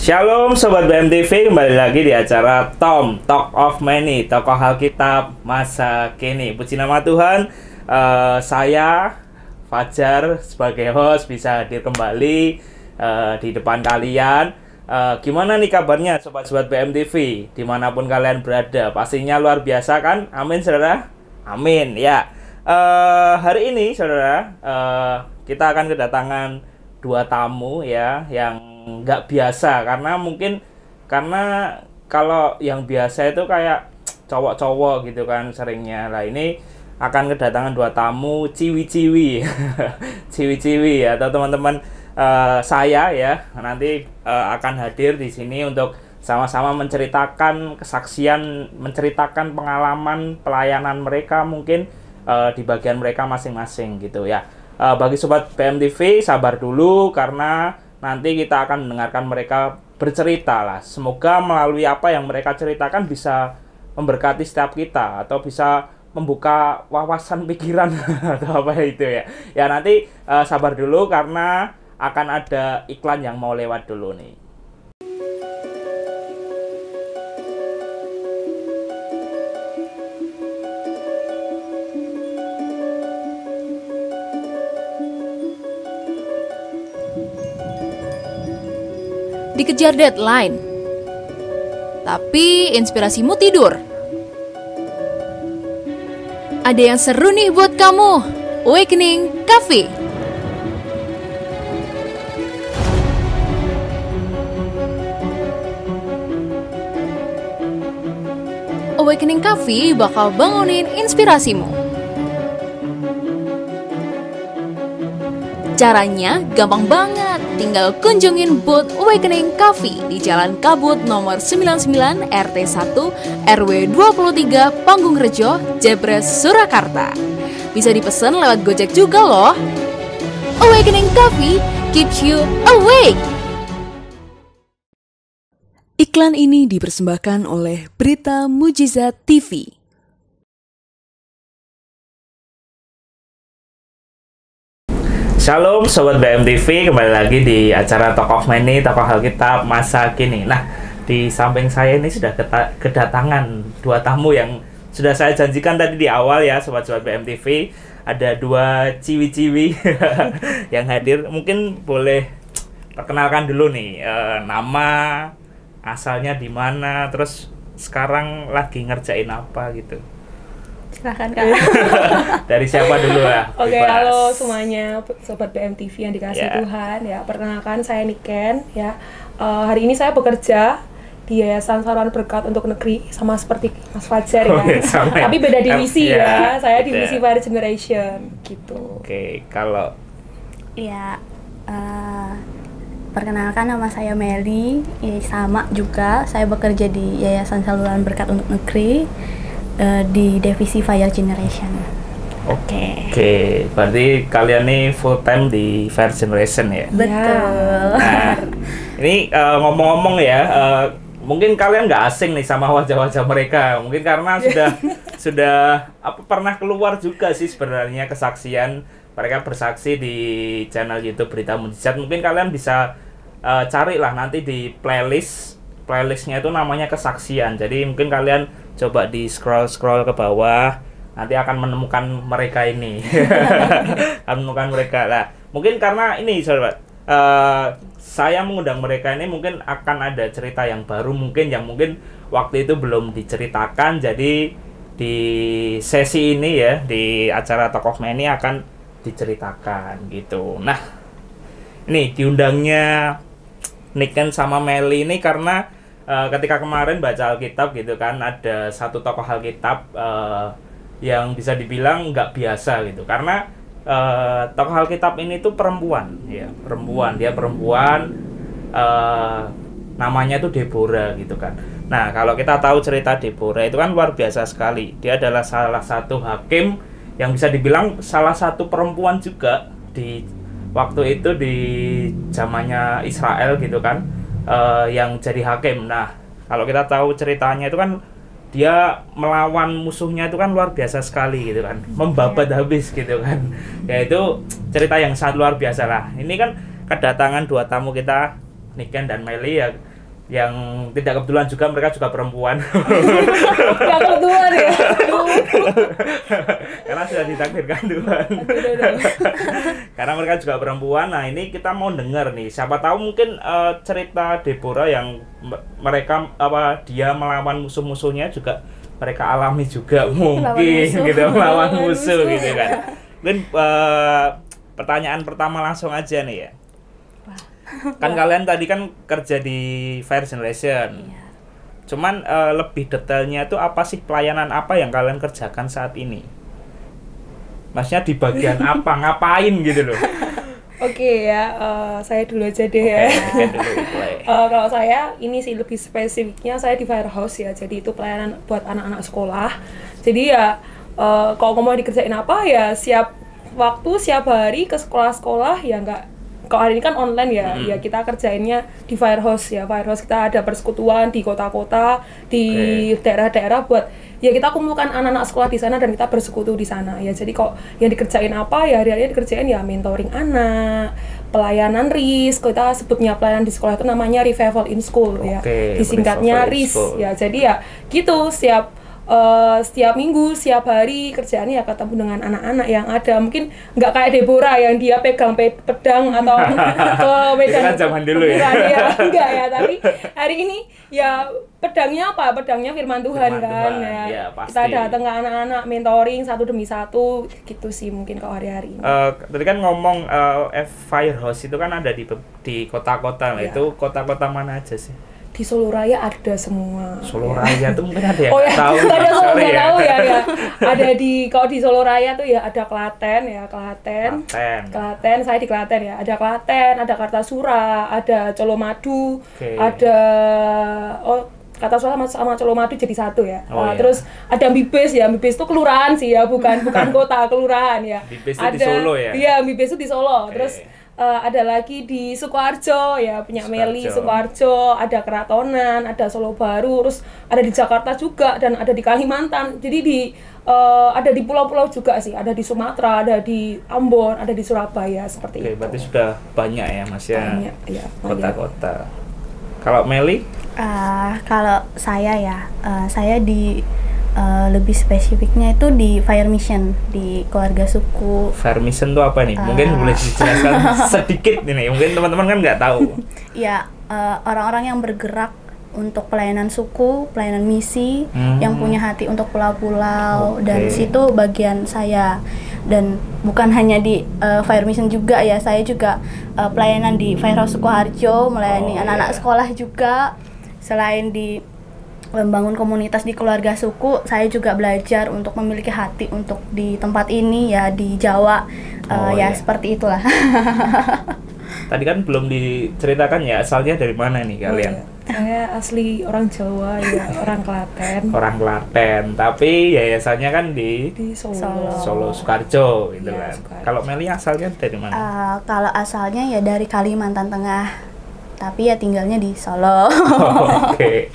Shalom Sobat BMTV, kembali lagi di acara Tom Talk of Many, tokoh Alkitab masa kini. Puji nama Tuhan, saya Fajar sebagai host bisa hadir kembali di depan kalian. Gimana nih kabarnya Sobat-Sobat BMTV, dimanapun kalian berada? Pastinya luar biasa kan? Amin saudara? Amin ya. Hari ini saudara, kita akan kedatangan dua tamu ya yang nggak biasa, karena kalau yang biasa itu kayak cowok-cowok gitu kan seringnya. Lah ini akan kedatangan dua tamu ciwi-ciwi ciwi-ciwi atau teman-teman saya ya, nanti akan hadir di sini untuk sama-sama menceritakan kesaksian, menceritakan pengalaman pelayanan mereka mungkin di bagian mereka masing-masing gitu ya. Bagi Sobat BMTV sabar dulu, karena nanti kita akan mendengarkan mereka bercerita lah. Semoga melalui apa yang mereka ceritakan bisa memberkati setiap kita, atau bisa membuka wawasan pikiran atau apa itu ya. Ya nanti sabar dulu karena akan ada iklan yang mau lewat dulu nih. Dikejar deadline, tapi inspirasimu tidur. Ada yang seru nih buat kamu, Awakening Cafe. Awakening Cafe bakal bangunin inspirasimu. Caranya gampang banget, tinggal kunjungin booth Awakening Cafe di Jalan Kabut nomor 99 RT 1 RW 23 Panggungrejo, Jebres, Surakarta. Bisa dipesan lewat Gojek juga loh. Awakening Cafe keeps you awake. Iklan ini dipersembahkan oleh Berita Mujizat TV. Shalom Sobat BMTV, kembali lagi di acara Talk of Many, tokoh Alkitab masa kini. Nah, di samping saya ini sudah kedatangan dua tamu yang sudah saya janjikan tadi di awal ya, Sobat-Sobat BMTV. Ada dua ciwi-ciwi yang hadir. Mungkin boleh perkenalkan dulu nih, nama, asalnya di mana, terus sekarang lagi ngerjain apa gitu. Silahkan Kak. Dari siapa dulu ya? Oke, halo semuanya Sobat BMTV yang dikasih Tuhan ya. Perkenalkan saya Niken ya. Hari ini saya bekerja di Yayasan Saluran Berkat untuk Negeri, sama seperti Mas Fajar ya. Tapi beda divisi ya. Saya divisi Fire Generation gitu. Oke, kalau ya perkenalkan nama saya Meli, sama juga saya bekerja di Yayasan Saluran Berkat untuk Negeri di divisi Fire Generation. Oke, berarti kalian nih full time di Fire Generation ya? Betul. Nah, ini ngomong-ngomong ya, mungkin kalian nggak asing nih sama wajah-wajah mereka, mungkin karena sudah pernah keluar juga sih sebenarnya kesaksian mereka, bersaksi di channel YouTube Berita Mujizat. Mungkin kalian bisa carilah nanti di playlistnya itu namanya kesaksian. Jadi mungkin kalian coba di scroll ke bawah, nanti akan menemukan mereka ini. Akan menemukan mereka lah. Mungkin karena ini sahabat, saya mengundang mereka ini mungkin akan ada cerita yang baru, mungkin yang mungkin waktu itu belum diceritakan. Jadi di sesi ini ya, di acara Talk of Many akan diceritakan gitu. Nah, ini diundangnya Niken sama Meli ini karena ketika kemarin baca Alkitab gitu kan, ada satu tokoh Alkitab yang bisa dibilang nggak biasa gitu, karena tokoh Alkitab ini tuh perempuan ya, dia perempuan, namanya tuh Deborah gitu kan. Nah, kalau kita tahu cerita Deborah itu kan luar biasa sekali. Dia adalah salah satu hakim yang bisa dibilang salah satu perempuan juga di waktu itu, di zamannya Israel gitu kan, yang jadi hakim. Nah, kalau kita tahu ceritanya itu kan dia melawan musuhnya itu kan luar biasa sekali gitu kan, membabat habis gitu kan. Ya itu cerita yang sangat luar biasa lah. Ini kan kedatangan dua tamu kita, Niken dan Meli ya. yang tidak kebetulan juga mereka juga perempuan. Gak kebetulan ya. Karena sudah ditakdirkan Tuhan. Karena mereka juga perempuan. Nah, ini kita mau dengar nih. Siapa tahu mungkin cerita Deborah yang dia melawan musuh-musuhnya juga mereka alami juga mungkin gitu, melawan musuh gitu kan. Mungkin pertanyaan pertama langsung aja nih ya. Kan kalian tadi kan kerja di Fire Generation. Iya. Cuman lebih detailnya itu apa sih, pelayanan apa yang kalian kerjakan saat ini? Maksudnya di bagian apa, ngapain gitu loh. Oke ya, saya dulu aja deh ya. Kalau saya ini sih lebih spesifiknya saya di Firehouse ya. Jadi itu pelayanan buat anak-anak sekolah. Jadi ya kalau ngomong dikerjain apa ya, siap waktu, siap hari ke sekolah-sekolah ya nggak. Kalau hari ini kan online ya, ya kita kerjainnya di Firehouse ya. Firehouse kita ada persekutuan di kota-kota, di daerah-daerah buat ya kita kumpulkan anak-anak sekolah di sana dan kita bersekutu di sana ya. Jadi kok yang dikerjain apa ya, hari-hari dikerjain ya mentoring anak, pelayanan RIS, kita sebutnya pelayanan di sekolah itu namanya Revival in School ya. Disingkatnya RIS ya. Jadi ya gitu, setiap minggu, setiap hari kerjaannya ya ketemu dengan anak-anak yang ada. Mungkin nggak kayak Deborah yang dia pegang pedang atau ke medan kan zaman dulu ya. Enggak ya, tapi hari ini ya pedangnya apa? Pedangnya firman Tuhan kan. Ya, kita datang ke anak-anak, mentoring satu demi satu gitu sih mungkin kalau hari-hari ini. Tadi kan ngomong Firehouse itu kan ada di kota-kota lah. Ya. Itu kota-kota mana aja sih? Di Solo Raya ada semua. Solo Raya tuh mungkin ada ya? Oh ya, tahu ya. Ada kalau di Solo Raya tuh ya ada Klaten ya, Klaten. Saya di Klaten ya. Ada Klaten, ada Kartasura, ada Colomadu, ada Kartasura sama Colomadu jadi satu ya. Terus ada Mbibes ya. Mbibes itu kelurahan sih ya, bukan kota, kelurahan ya. Mbibes itu di Solo ya? Iya, Mbibes itu di Solo. Terus ada lagi di Sukoharjo ya, punya Meli Sukoharjo, ada Keratonan, ada Solo Baru, terus ada di Jakarta juga dan ada di Kalimantan. Jadi ada di pulau-pulau juga sih, ada di Sumatera, ada di Ambon, ada di Surabaya seperti itu. Berarti sudah banyak ya Mas ya. Banyak, ya, kota-kota. Kalau Meli? Kalau saya ya, saya di lebih spesifiknya itu di Fire Mission di keluarga suku. Fire Mission itu apa nih? Mungkin boleh dijelaskan sedikit ini. Mungkin teman-teman kan nggak tahu. Ya, orang-orang yang bergerak untuk pelayanan suku, pelayanan misi, yang punya hati untuk pulau-pulau, dan situ bagian saya. Dan bukan hanya di Fire Mission juga ya, saya juga pelayanan di Firehouse Sukoharjo, melayani anak-anak sekolah juga. Selain di membangun komunitas di keluarga suku, saya juga belajar untuk memiliki hati untuk di tempat ini ya, di Jawa. Seperti itulah. Tadi kan belum diceritakan ya, asalnya dari mana nih kalian? Saya asli orang Jawa ya, orang Klaten. Orang Klaten, tapi yayasannya kan di Solo Sukoharjo gitu kan. Kalau Meli asalnya dari mana? Kalau asalnya ya dari Kalimantan Tengah, tapi ya tinggalnya di Solo. Oke.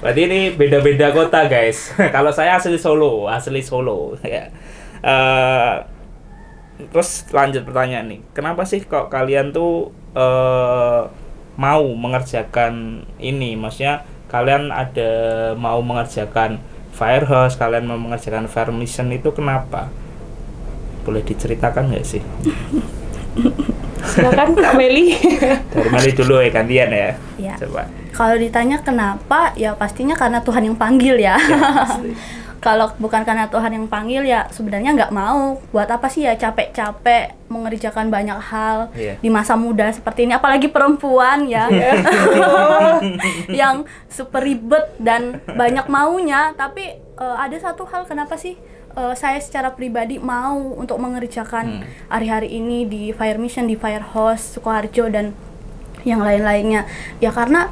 Berarti ini beda-beda kota guys. Kalau saya asli Solo ya. Terus lanjut pertanyaan nih, kenapa sih kok kalian tuh mau mengerjakan ini? Maksudnya kalian mau mengerjakan Firehouse, kalian mau mengerjakan Fire Mission itu kenapa? Boleh diceritakan nggak sih? Silakan Kak Meli. Dari Meli dulu ya, gantian ya. Ya. Coba. Kalau ditanya kenapa, ya pastinya karena Tuhan yang panggil ya. Kalau bukan karena Tuhan yang panggil ya sebenarnya nggak mau. Buat apa sih ya capek-capek mengerjakan banyak hal di masa muda seperti ini, apalagi perempuan ya. Yang super ribet dan banyak maunya. Tapi ada satu hal kenapa sih saya secara pribadi mau untuk mengerjakan hari-hari ini di Fire Mission, di Firehouse Sukoharjo dan yang lain-lainnya. Ya karena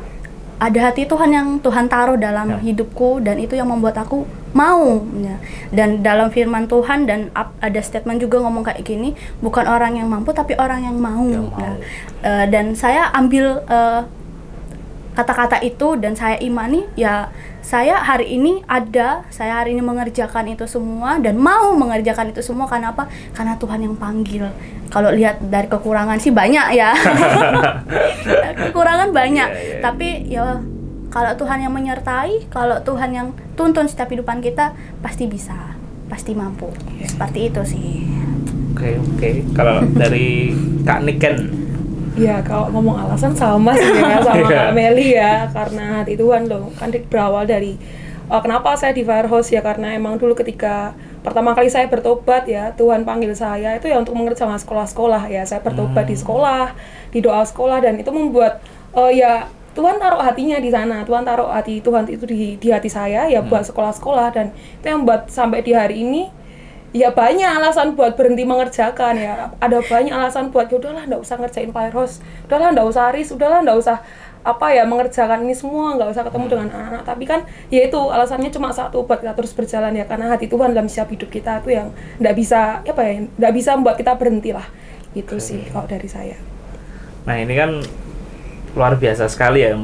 ada hati Tuhan yang Tuhan taruh dalam hidupku, dan itu yang membuat aku mau ya. Dan dalam firman Tuhan dan ada statement juga ngomong kayak gini, bukan orang yang mampu tapi orang yang mau. Nah, dan saya ambil kata-kata itu dan saya imani ya, saya hari ini mengerjakan itu semua dan mau mengerjakan itu semua. Karena apa? Karena Tuhan yang panggil. Kalau lihat dari kekurangan sih banyak ya. Kekurangan banyak, tapi ya Kalau Tuhan yang menyertai, kalau Tuhan yang tuntun setiap kehidupan kita, pasti bisa, pasti mampu. Seperti itu sih. Oke. Kalau dari Kak Niken, Ya kalau ngomong alasan sama sih ya sama Kak Meli ya, karena hati Tuhan loh. Kan berawal dari kenapa saya di Firehouse ya, karena emang dulu ketika pertama kali saya bertobat ya, Tuhan panggil saya itu ya untuk mengerjakan sekolah-sekolah ya. Saya bertobat di sekolah, di doa sekolah, dan itu membuat ya Tuhan taruh hatinya di sana. Tuhan taruh hati Tuhan itu di hati saya ya buat sekolah-sekolah, dan itu yang buat sampai di hari ini ya banyak alasan buat berhenti mengerjakan ya. Ada banyak alasan buat ya udahlah nggak usah ngerjain Firehouse, udahlah nggak usah aris, udahlah nggak usah mengerjakan ini semua, nggak usah ketemu dengan anak-anak. Tapi kan ya itu alasannya cuma satu, buat kita terus berjalan ya, karena hati Tuhan dalam setiap hidup kita itu yang nggak bisa nggak bisa membuat kita berhenti lah. Itu sih kalau dari saya. nah ini kan luar biasa sekali ya,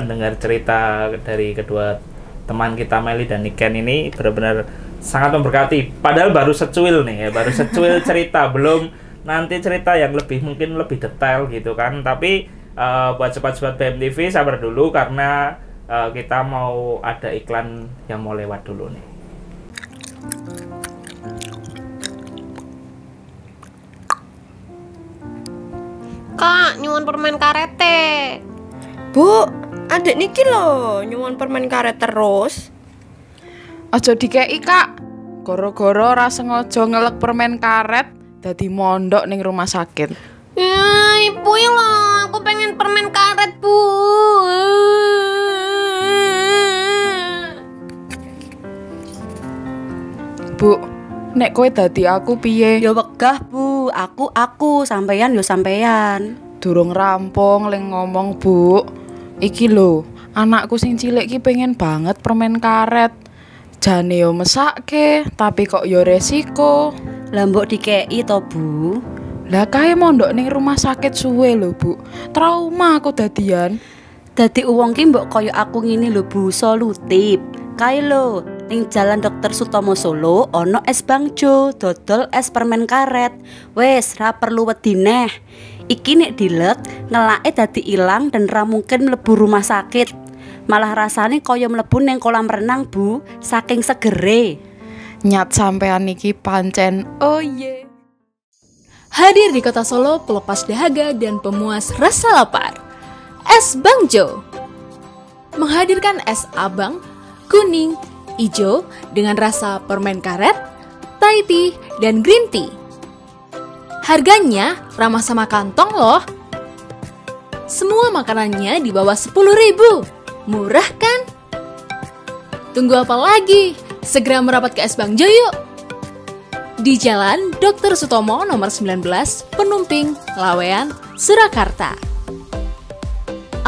dengar cerita dari kedua teman kita Meli dan Niken ini benar-benar sangat memberkati. Padahal baru secuil nih ya, baru secuil cerita, belum nanti cerita yang mungkin lebih detail gitu kan. Tapi buat sobat-sobat BMTV sabar dulu, karena kita mau ada iklan yang mau lewat dulu nih. Kak, nyuwun permen karete. Bu, adek niki lho nyuwun permen karet terus. Aja dikei Kak, goro-goro ora sengaja ngelek permen karet dadi mondok ning rumah sakit. Ya, ibu lho, aku pengen permen karet, Bu. Bu, nek kowe dadi aku piye? Ya wegah Bu, aku sampeyan yo sampeyan. Durung rampung leng ngomong Bu. Iki lho, anakku sing cilik ki pengen banget permen karet. Jane yo mesake, tapi kok yo resiko. Lah mbok dikei to Bu. Lah kae mondok ning rumah sakit suwe lho Bu. Trauma aku dadian. Dadi wong ki mbok kaya aku ngene lho Bu, solutif. Kae lho, ning Jalan Dr. Sutomo Solo ana es Bangjo, dodol es permen karet. Wes ra perlu wedi neh. Iki nek dilek, ngelake dadi ilang dan ra mungkin mlebu rumah sakit. Malah rasane kaya mlebu ning kolam renang Bu, saking segere. Nyat sampean iki pancen oh ye. Hadir di kota Solo pelepas dahaga dan pemuas rasa lapar. Es Bangjo menghadirkan es abang, kuning, ijo dengan rasa permen karet, Thai tea, dan green tea. Harganya ramah sama kantong loh. Semua makanannya di bawah 10.000. Murah kan? Tunggu apa lagi? Segera merapat ke Es Bangjo yuk! Di Jalan Dr. Sutomo nomor 19, Penumping, Lawean, Surakarta.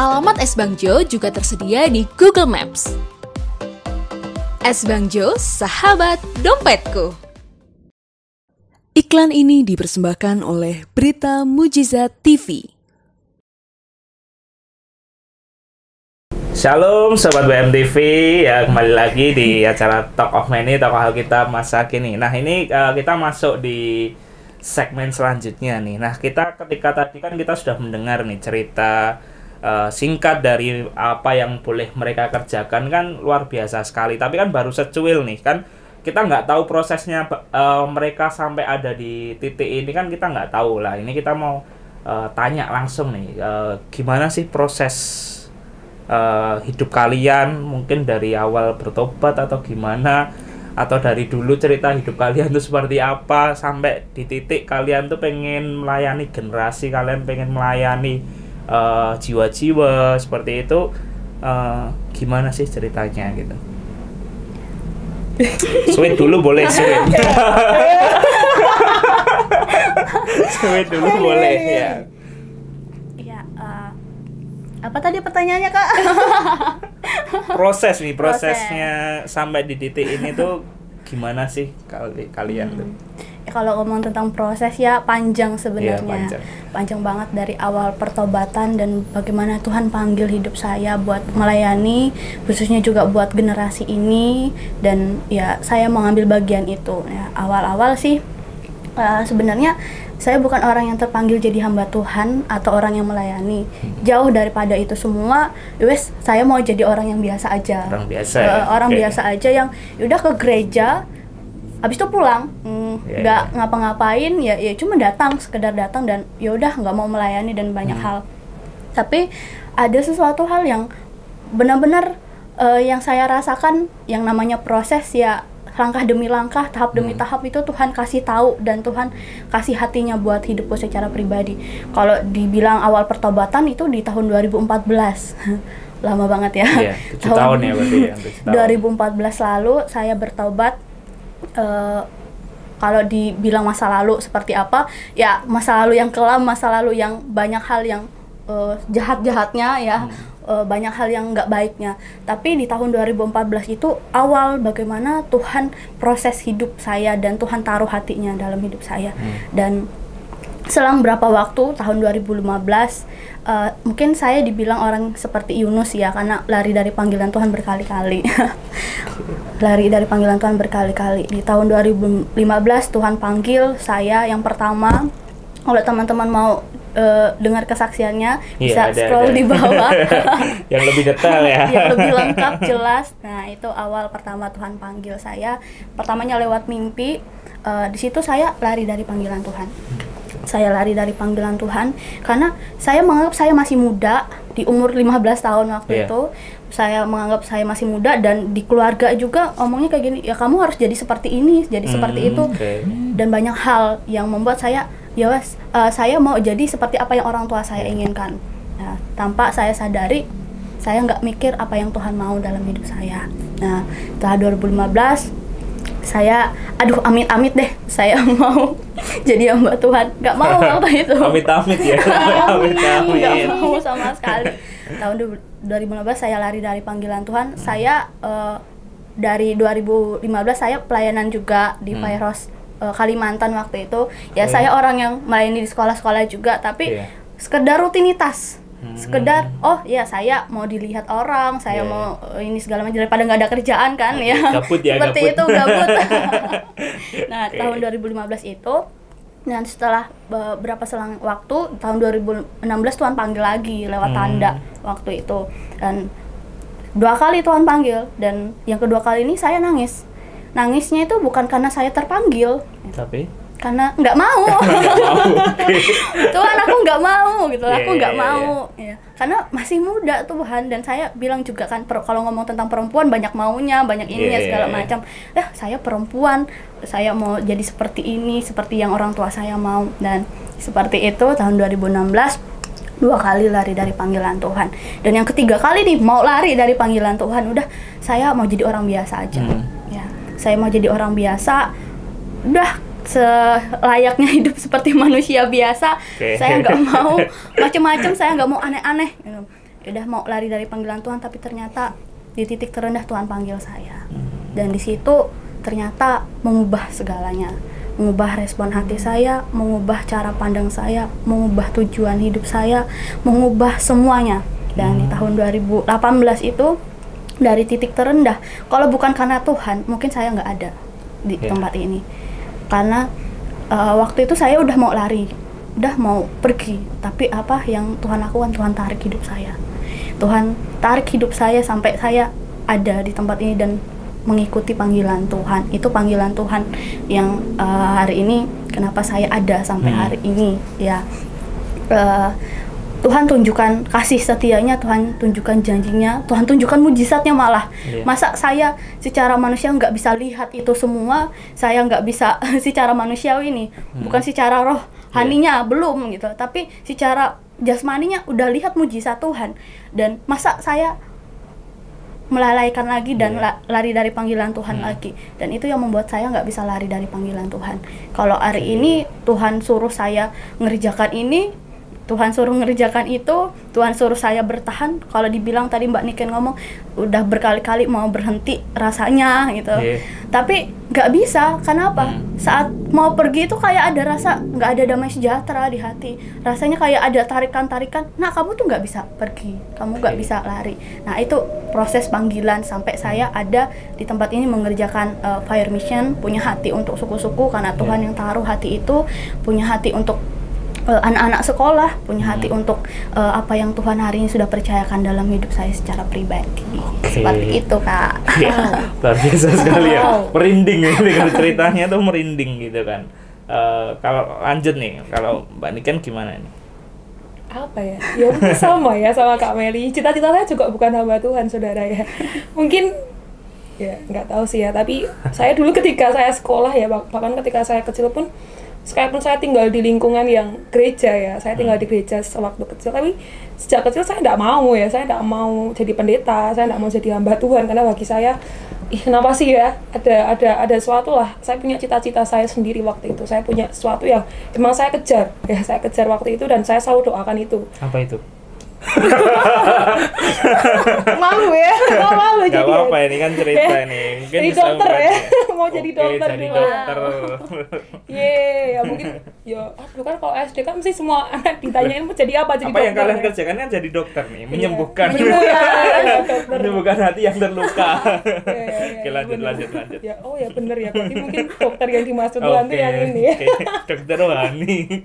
Alamat Es Bangjo juga tersedia di Google Maps. Es Bangjo, sahabat dompetku. Iklan ini dipersembahkan oleh Berita Mujizat TV. Shalom Sobat BMTV, ya kembali lagi di acara Talk of Many, tokoh Alkitab masa kini. Nah ini kita masuk di segmen selanjutnya nih. Nah ketika tadi kan kita sudah mendengar nih cerita singkat dari apa yang boleh mereka kerjakan, kan luar biasa sekali. Tapi kan baru secuil nih, kan kita nggak tahu prosesnya mereka sampai ada di titik ini, kan kita nggak tahu lah. Ini kita mau tanya langsung nih, gimana sih proses hidup kalian, mungkin dari awal bertobat atau gimana, atau dari dulu cerita hidup kalian tuh seperti apa sampai di titik kalian tuh pengen melayani generasi, kalian pengen melayani jiwa-jiwa seperti itu, gimana sih ceritanya gitu. Sweet dulu boleh, sweet. Sweet dulu boleh ya. Apa tadi pertanyaannya Kak? Prosesnya sampai di titik ini tuh gimana sih kalian tuh? Ya, kalau ngomong tentang proses ya panjang sebenarnya. Iya, panjang banget dari awal pertobatan dan bagaimana Tuhan panggil hidup saya buat melayani, khususnya juga buat generasi ini, dan ya saya mau ngambil bagian itu. Ya, awal-awal sih sebenarnya saya bukan orang yang terpanggil jadi hamba Tuhan atau orang yang melayani. Jauh daripada itu semua. Wes, saya mau jadi orang yang biasa aja. Orang biasa. Ya? Orang biasa aja yang udah ke gereja, habis itu pulang, nggak ngapa-ngapain, ya cuma datang, sekedar datang dan ya udah nggak mau melayani dan banyak hal. Tapi ada sesuatu hal yang benar-benar yang saya rasakan, yang namanya proses ya. Langkah demi langkah, tahap demi tahap itu Tuhan kasih tahu dan Tuhan kasih hatinya buat hidupku secara pribadi. Kalau dibilang awal pertobatan itu di tahun 2014. Lama banget ya. Iya, 7 tahun ya berarti ya. 2014 lalu saya bertobat. Kalau dibilang masa lalu seperti apa? Ya masa lalu yang kelam, masa lalu yang banyak hal yang jahat-jahatnya ya. Banyak hal yang nggak baiknya. Tapi di tahun 2014 itu awal bagaimana Tuhan proses hidup saya dan Tuhan taruh hatinya dalam hidup saya. Dan selang berapa waktu, tahun 2015, mungkin saya dibilang orang seperti Yunus ya, karena lari dari panggilan Tuhan berkali-kali. Lari dari panggilan Tuhan berkali-kali. Di tahun 2015 Tuhan panggil saya yang pertama. Kalau teman-teman mau dengar kesaksiannya, bisa scroll di bawah. Yang lebih detail ya. Yang lebih lengkap, jelas. Nah, itu awal pertama Tuhan panggil saya. Pertamanya lewat mimpi. Di situ saya lari dari panggilan Tuhan. Saya lari dari panggilan Tuhan karena saya menganggap saya masih muda. Di umur 15 tahun waktu itu, saya menganggap saya masih muda, dan di keluarga juga ngomongnya kayak gini, ya kamu harus jadi seperti ini, jadi seperti itu. Dan banyak hal yang membuat saya, ya wes, saya mau jadi seperti apa yang orang tua saya inginkan. Nah, tanpa saya sadari, saya nggak mikir apa yang Tuhan mau dalam hidup saya. Nah, setelah 2015, saya, amit-amit deh, saya mau jadi hamba Tuhan. Nggak mau waktu itu. Amit-amit ya. Amit-amit. Nggak mau sama sekali. Tahun 2015 saya lari dari panggilan Tuhan. Saya dari 2015 saya pelayanan juga di Firehouse Kalimantan waktu itu. Ya saya orang yang melayani di sekolah-sekolah juga, tapi sekedar rutinitas. Sekedar, oh ya saya mau dilihat orang, saya mau ini segala macam, daripada nggak ada kerjaan kan ya. Gabut ya, seperti gabut. itu, gabut. Nah, tahun 2015 itu, dan setelah beberapa selang waktu, tahun 2016 Tuhan panggil lagi lewat tanda waktu itu. Dan 2 kali Tuhan panggil, dan yang kedua kali ini saya nangis. Nangisnya itu bukan karena saya terpanggil, tapi karena nggak mau. Tuhan, aku nggak mau gitu, aku nggak mau. Ya. Karena masih muda Tuhan, dan saya bilang juga kan, kalau ngomong tentang perempuan banyak maunya, banyak ininya segala macam. Saya perempuan, saya mau jadi seperti ini, seperti yang orang tua saya mau. Dan seperti itu tahun 2016, 2 kali lari dari panggilan Tuhan. Dan yang ketiga kali nih mau lari dari panggilan Tuhan, udah saya mau jadi orang biasa aja. Ya, saya mau jadi orang biasa. Udah selayaknya hidup seperti manusia biasa. Saya nggak mau macam-macam, saya nggak mau aneh-aneh. Udah mau lari dari panggilan Tuhan, tapi ternyata di titik terendah Tuhan panggil saya. Dan di situ ternyata mengubah segalanya, mengubah respon hati saya, mengubah cara pandang saya, mengubah tujuan hidup saya, mengubah semuanya. Dan di tahun 2018 itu, dari titik terendah, kalau bukan karena Tuhan, mungkin saya nggak ada di tempat ini. Karena waktu itu saya udah mau lari, udah mau pergi, tapi apa yang Tuhan lakukan? Tuhan tarik hidup saya. Tuhan tarik hidup saya sampai saya ada di tempat ini dan mengikuti panggilan Tuhan. Itu panggilan Tuhan yang hari ini kenapa saya ada sampai hari ini ya. Tuhan tunjukkan kasih setianya, Tuhan tunjukkan janjinya, Tuhan tunjukkan mujizatnya malah. Masa saya secara manusia nggak bisa lihat itu semua, saya nggak bisa secara manusiawi ini, bukan secara rohaninya belum gitu, tapi secara jasmaninya udah lihat mujizat Tuhan. Dan masa saya melalaikan lagi dan lari dari panggilan Tuhan lagi. Dan itu yang membuat saya nggak bisa lari dari panggilan Tuhan. Kalau hari ini Tuhan suruh saya ngerjakan ini, Tuhan suruh ngerjakan itu, Tuhan suruh saya bertahan. Kalau dibilang tadi Mbak Niken ngomong udah berkali-kali mau berhenti rasanya gitu. Tapi nggak bisa. Kenapa? Saat mau pergi itu kayak ada rasa nggak ada damai sejahtera di hati. Rasanya kayak ada tarikan-tarikan. Nah, kamu tuh nggak bisa pergi, kamu nggak bisa lari. Nah, itu proses panggilan sampai saya ada di tempat ini mengerjakan fire mission, punya hati untuk suku-suku karena Tuhan yang taruh hati itu, punya hati untuk anak-anak sekolah, punya hati untuk apa yang Tuhan hari ini sudah percayakan dalam hidup saya secara pribadi. Seperti itu, Kak. Ya, luar biasa sekali ya. Merinding ya dengan ceritanya tuh merinding gitu kan. Kalau lanjut nih, kalau Mbak Niken gimana nih? Apa ya? Ya mungkin sama ya sama Kak Meli. Cita-cita saya juga bukan hamba Tuhan, saudara ya. Mungkin ya nggak tahu sih ya. Tapi saya dulu ketika saya sekolah ya, bahkan ketika saya kecil pun, sekalipun saya tinggal di lingkungan yang gereja ya, saya tinggal di gereja sewaktu kecil, tapi sejak kecil saya tidak mau ya, saya tidak mau jadi pendeta, saya tidak mau jadi hamba Tuhan, karena bagi saya, kenapa sih ya, ada sesuatu lah, saya punya cita-cita saya sendiri waktu itu, saya punya sesuatu yang emang saya kejar waktu itu, dan saya selalu doakan itu. Apa itu? Malu ya, malu jadi. Gak apa-apa, ini kan cerita nih. Mungkin jadi dokter ya, mau jadi dokter jadi dulu. dokter. Ya mungkin, ya aduh kan kalau SD kan mesti semua anak ditanyain mau jadi apa, jadi apa dokter. Apa yang kalian kerjakan kan jadi dokter nih, menyembuhkan. Menyembuhkan hati yang terluka. Oke, lanjut. Ya, oh ya bener ya, berarti mungkin dokter yang dimaksud Tuhan tuh yang ini ya. Dokter rohani.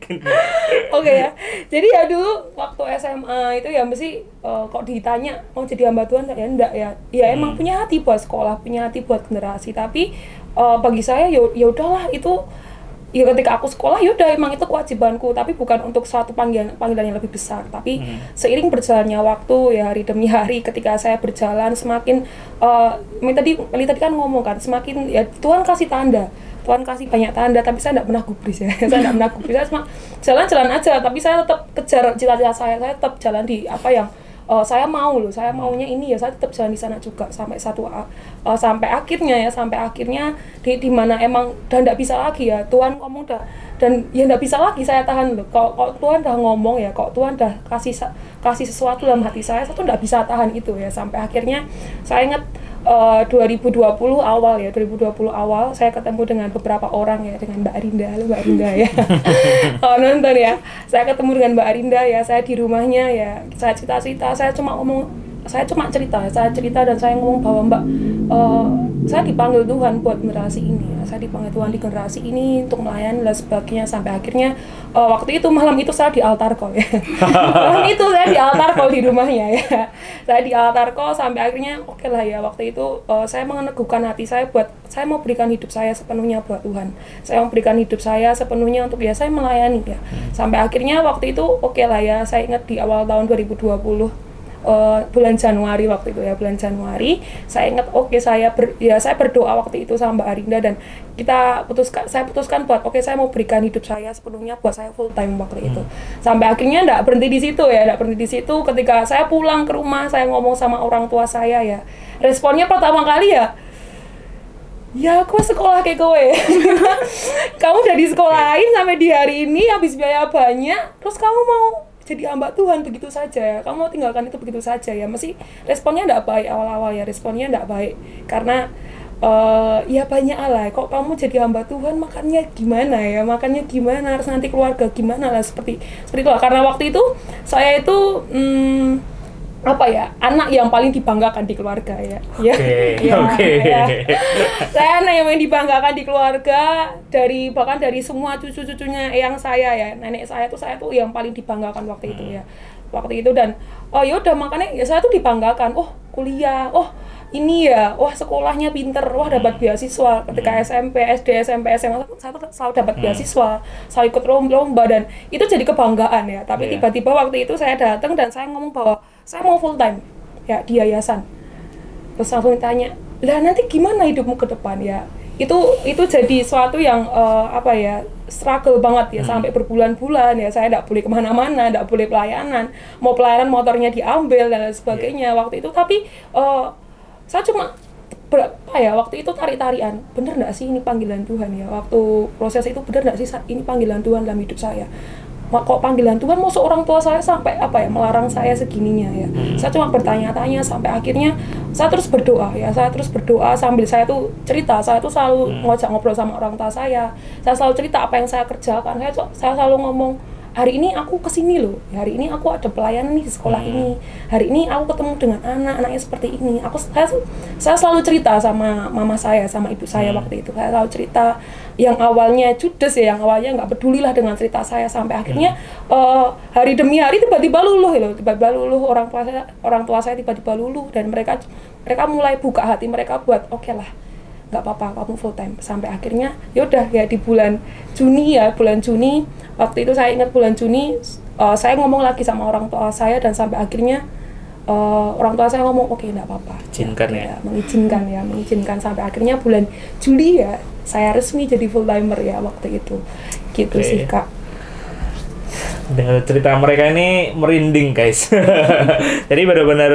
Oke ya, jadi ya dulu waktu SMA itu ya mesti kok ditanya mau jadi hamba Tuhan ya enggak ya, emang punya hati buat sekolah, punya hati buat generasi, tapi bagi saya ya udahlah itu ya ketika aku sekolah ya udah emang itu kewajibanku, tapi bukan untuk suatu panggilan yang lebih besar. Tapi seiring berjalannya waktu ya, hari demi hari ketika saya berjalan semakin Meli tadi kan ngomong kan, semakin ya Tuhan kasih tanda, Tuhan kasih banyak tanda, tapi saya tidak pernah gubris ya. Saya tidak pernah gubris, saya cuma jalan-jalan aja, tapi saya tetap kejar cita-cita saya tetap jalan di apa yang saya mau loh, saya maunya ini ya, saya tetap jalan di sana juga sampai sampai akhirnya di mana emang dan tidak bisa lagi ya, Tuhan ngomong dah, dan ya tidak bisa lagi saya tahan loh. Kok Tuhan dah ngomong ya, kok Tuhan dah kasih sesuatu dalam hati saya tuh tidak bisa tahan itu ya, sampai akhirnya saya ingat 2020 awal saya ketemu dengan beberapa orang ya, dengan Mbak Arinda ya. Kalau nonton ya, saya ketemu dengan Mbak Arinda ya, saya di rumahnya ya, saya cerita, saya cuma cerita dan saya ngomong bahwa Mbak, saya dipanggil Tuhan buat generasi ini ya. Saya dipanggil Tuhan di generasi ini untuk melayani dan sebagainya, sampai akhirnya waktu itu malam itu saya di altar call ya. Malam itu saya di altar call di rumahnya ya. Saya di altar call sampai akhirnya oke lah ya, waktu itu saya meneguhkan hati saya buat saya mau berikan hidup saya sepenuhnya buat Tuhan. Saya mau berikan hidup saya sepenuhnya untuk ya saya melayani ya. Sampai akhirnya waktu itu oke lah ya, saya ingat di awal tahun 2020 bulan Januari waktu itu ya, bulan Januari saya ingat saya berdoa waktu itu sama Mbak Arinda, dan saya putuskan buat saya mau berikan hidup saya sepenuhnya buat saya full time waktu itu. Sampai akhirnya enggak berhenti di situ, ketika saya pulang ke rumah saya ngomong sama orang tua saya ya, responnya pertama kali ya aku sekolah kayak kowe. Kamu udah disekolahin sampai di hari ini habis biaya banyak, terus kamu mau jadi hamba Tuhan begitu saja ya, kamu mau tinggalkan itu begitu saja ya. Mesti responnya enggak baik awal-awal ya, responnya enggak baik karena ya banyak lah, kok kamu jadi hamba Tuhan makannya gimana, harus nanti keluarga gimana lah, seperti itulah. Karena waktu itu saya itu anak yang paling dibanggakan di keluarga ya. Saya anak yang paling dibanggakan di keluarga, bahkan dari semua cucu-cucunya eyang saya ya, nenek saya tuh yang paling dibanggakan waktu itu ya. Waktu itu, dan yaudah makanya ya saya tuh dibanggakan, kuliah, ini ya, sekolahnya pinter, dapat beasiswa ketika SMP, SD, SMP, SMA, saya tuh selalu dapat beasiswa, selalu ikut lomba, dan itu jadi kebanggaan ya. Tapi tiba-tiba waktu itu saya datang dan saya ngomong bahwa saya mau full time ya di yayasan. Terus langsung ditanya, lah nanti gimana hidupmu ke depan ya? Itu jadi suatu yang struggle banget ya, sampai berbulan-bulan ya, saya tidak boleh kemana-mana, tidak boleh pelayanan, mau pelayanan motornya diambil dan lain sebagainya waktu itu. Tapi saya cuma waktu itu tarik-tarian, bener nggak sih ini panggilan Tuhan ya, waktu proses itu bener nggak sih ini panggilan Tuhan dalam hidup saya. kok panggilan Tuhan mau seorang tua saya sampai melarang saya segininya ya. Saya cuma bertanya-tanya sampai akhirnya saya terus berdoa ya. Saya terus berdoa sambil saya tuh cerita. Saya tuh selalu ngajak ngobrol sama orang tua saya. Saya selalu cerita apa yang saya kerjakan. Saya selalu ngomong, hari ini aku kesini loh, hari ini aku ada pelayanan nih di sekolah ini, hari ini aku ketemu dengan anak-anaknya seperti ini. Saya selalu cerita sama mama saya, sama ibu saya waktu itu. Saya selalu cerita yang awalnya judes ya, yang awalnya nggak pedulilah dengan cerita saya, sampai akhirnya hari demi hari tiba-tiba luluh loh, orang tua saya tiba-tiba luluh, dan mereka mulai buka hati mereka buat oke lah, nggak apa-apa kamu full time. Sampai akhirnya yaudah ya di bulan Juni waktu itu saya ingat bulan Juni saya ngomong lagi sama orang tua saya, dan sampai akhirnya orang tua saya ngomong oke, nggak apa-apa, mengizinkan sampai akhirnya bulan Juli ya saya resmi jadi full timer ya waktu itu gitu. Sih Kak. Dengan cerita mereka ini merinding guys. Jadi benar-benar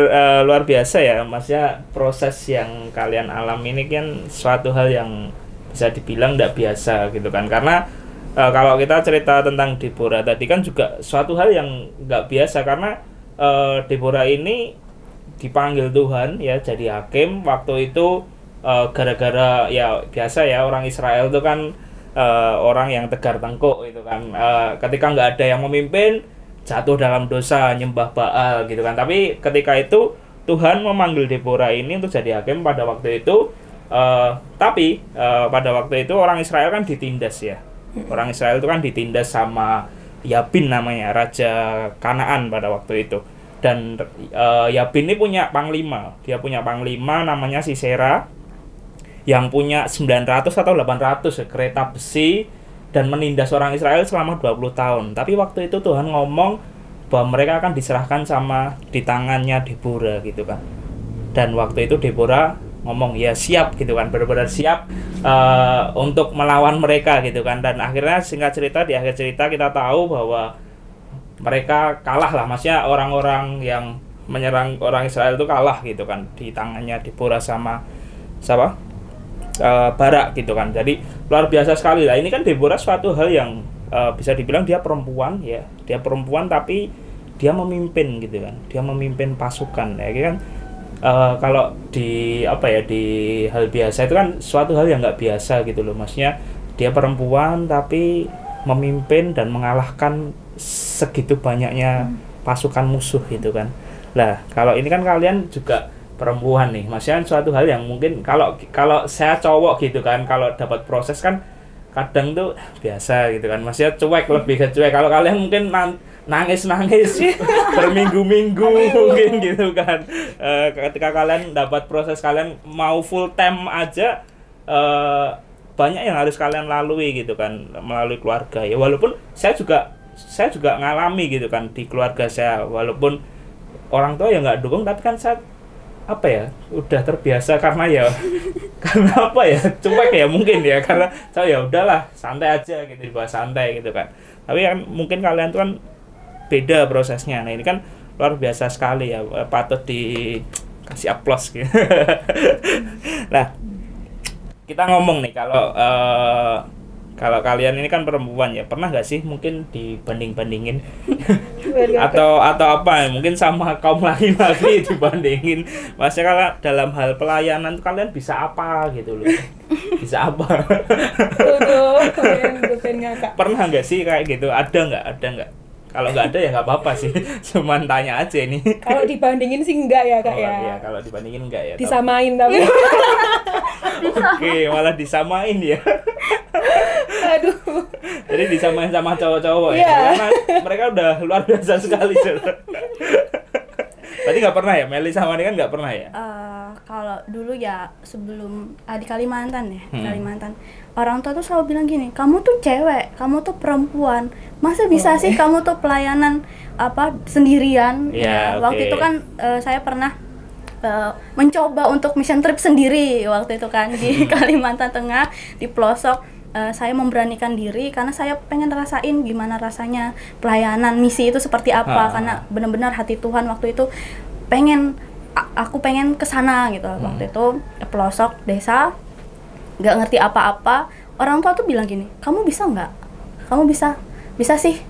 luar biasa ya, maksudnya proses yang kalian alami ini kan suatu hal yang bisa dibilang tidak biasa gitu kan, karena kalau kita cerita tentang Deborah tadi kan juga suatu hal yang nggak biasa, karena Deborah ini dipanggil Tuhan ya jadi hakim waktu itu gara-gara ya biasa ya orang Israel itu kan orang yang tegar tengkuk itu kan, ketika nggak ada yang memimpin jatuh dalam dosa nyembah Baal gitu kan. Tapi ketika itu Tuhan memanggil Deborah ini untuk jadi hakim pada waktu itu, tapi pada waktu itu orang Israel kan ditindas ya. Orang Israel itu kan ditindas sama Yabin namanya, raja Kanaan pada waktu itu. Dan Yabin ini punya panglima, dia punya panglima namanya Sisera, yang punya 900 atau 800 kereta besi dan menindas orang Israel selama 20 tahun. Tapi waktu itu Tuhan ngomong bahwa mereka akan diserahkan di tangannya Deborah gitu kan. Dan waktu itu Deborah ngomong ya siap gitu kan, benar-benar siap untuk melawan mereka gitu kan. Dan akhirnya singkat cerita, di akhir cerita kita tahu bahwa mereka kalah lah, maksudnya orang-orang yang menyerang orang Israel itu kalah gitu kan di tangannya Deborah sama siapa? Barak gitu kan. Jadi luar biasa sekali lah. Ini kan Deborah suatu hal yang bisa dibilang dia perempuan ya, dia perempuan tapi dia memimpin gitu kan, dia memimpin pasukan ya kan. Kalau di di hal biasa itu kan suatu hal yang nggak biasa gitu loh, maksudnya dia perempuan tapi memimpin dan mengalahkan segitu banyaknya pasukan musuh gitu kan. Lah kalau ini kan kalian juga perempuan nih, maksudnya suatu hal yang mungkin kalau saya cowok gitu kan, kalau dapat proses kan kadang tuh biasa gitu kan, maksudnya cuek, lebih ke cuek. Kalau kalian mungkin nangis berminggu-minggu mungkin gitu kan. Ketika kalian dapat proses, kalian mau full time aja banyak yang harus kalian lalui gitu kan, melalui keluarga ya. Walaupun saya juga ngalami gitu kan di keluarga saya, walaupun orang tua ya nggak dukung, tapi kan saya udah terbiasa karena cuek ya mungkin ya, karena saya ya udahlah santai aja gitu, dibawa santai gitu kan. Tapi kan mungkin kalian tuh kan beda prosesnya. Nah ini kan luar biasa sekali ya, patut dikasih aplaus gitu. Nah kita ngomong nih kalau kalian ini kan perempuan ya, pernah nggak sih mungkin dibanding-bandingin atau apa ya, mungkin sama kaum laki-laki dibandingin, maksudnya kalau dalam hal pelayanan kalian bisa apa gitu loh, bisa apa? Pernah nggak sih kayak gitu? Ada nggak? Kalau nggak ada ya nggak apa-apa sih, cuman tanya aja ini. Kalau dibandingin sih enggak ya Kak ya. Iya, kalau dibandingin enggak ya. Disamain tapi. Oke, malah disamain ya. Aduh. Jadi disamain sama cowok-cowok ya. Karena mereka udah luar biasa sekali. Berarti nggak pernah ya, Meli sama ini kan nggak pernah ya? Kalau dulu ya sebelum di Kalimantan ya, Kalimantan, orang tua tuh selalu bilang gini, kamu tuh cewek, kamu tuh perempuan, masa bisa sih kamu tuh pelayanan sendirian? Ya, waktu itu kan saya pernah mencoba untuk mission trip sendiri waktu itu kan di Kalimantan Tengah, di pelosok. Saya memberanikan diri karena saya pengen rasain gimana rasanya pelayanan misi itu seperti apa, karena benar-benar hati Tuhan waktu itu aku pengen kesana gitu. Waktu itu pelosok desa, nggak ngerti apa-apa. Orang tua tuh bilang gini, kamu bisa nggak? Kamu bisa sih.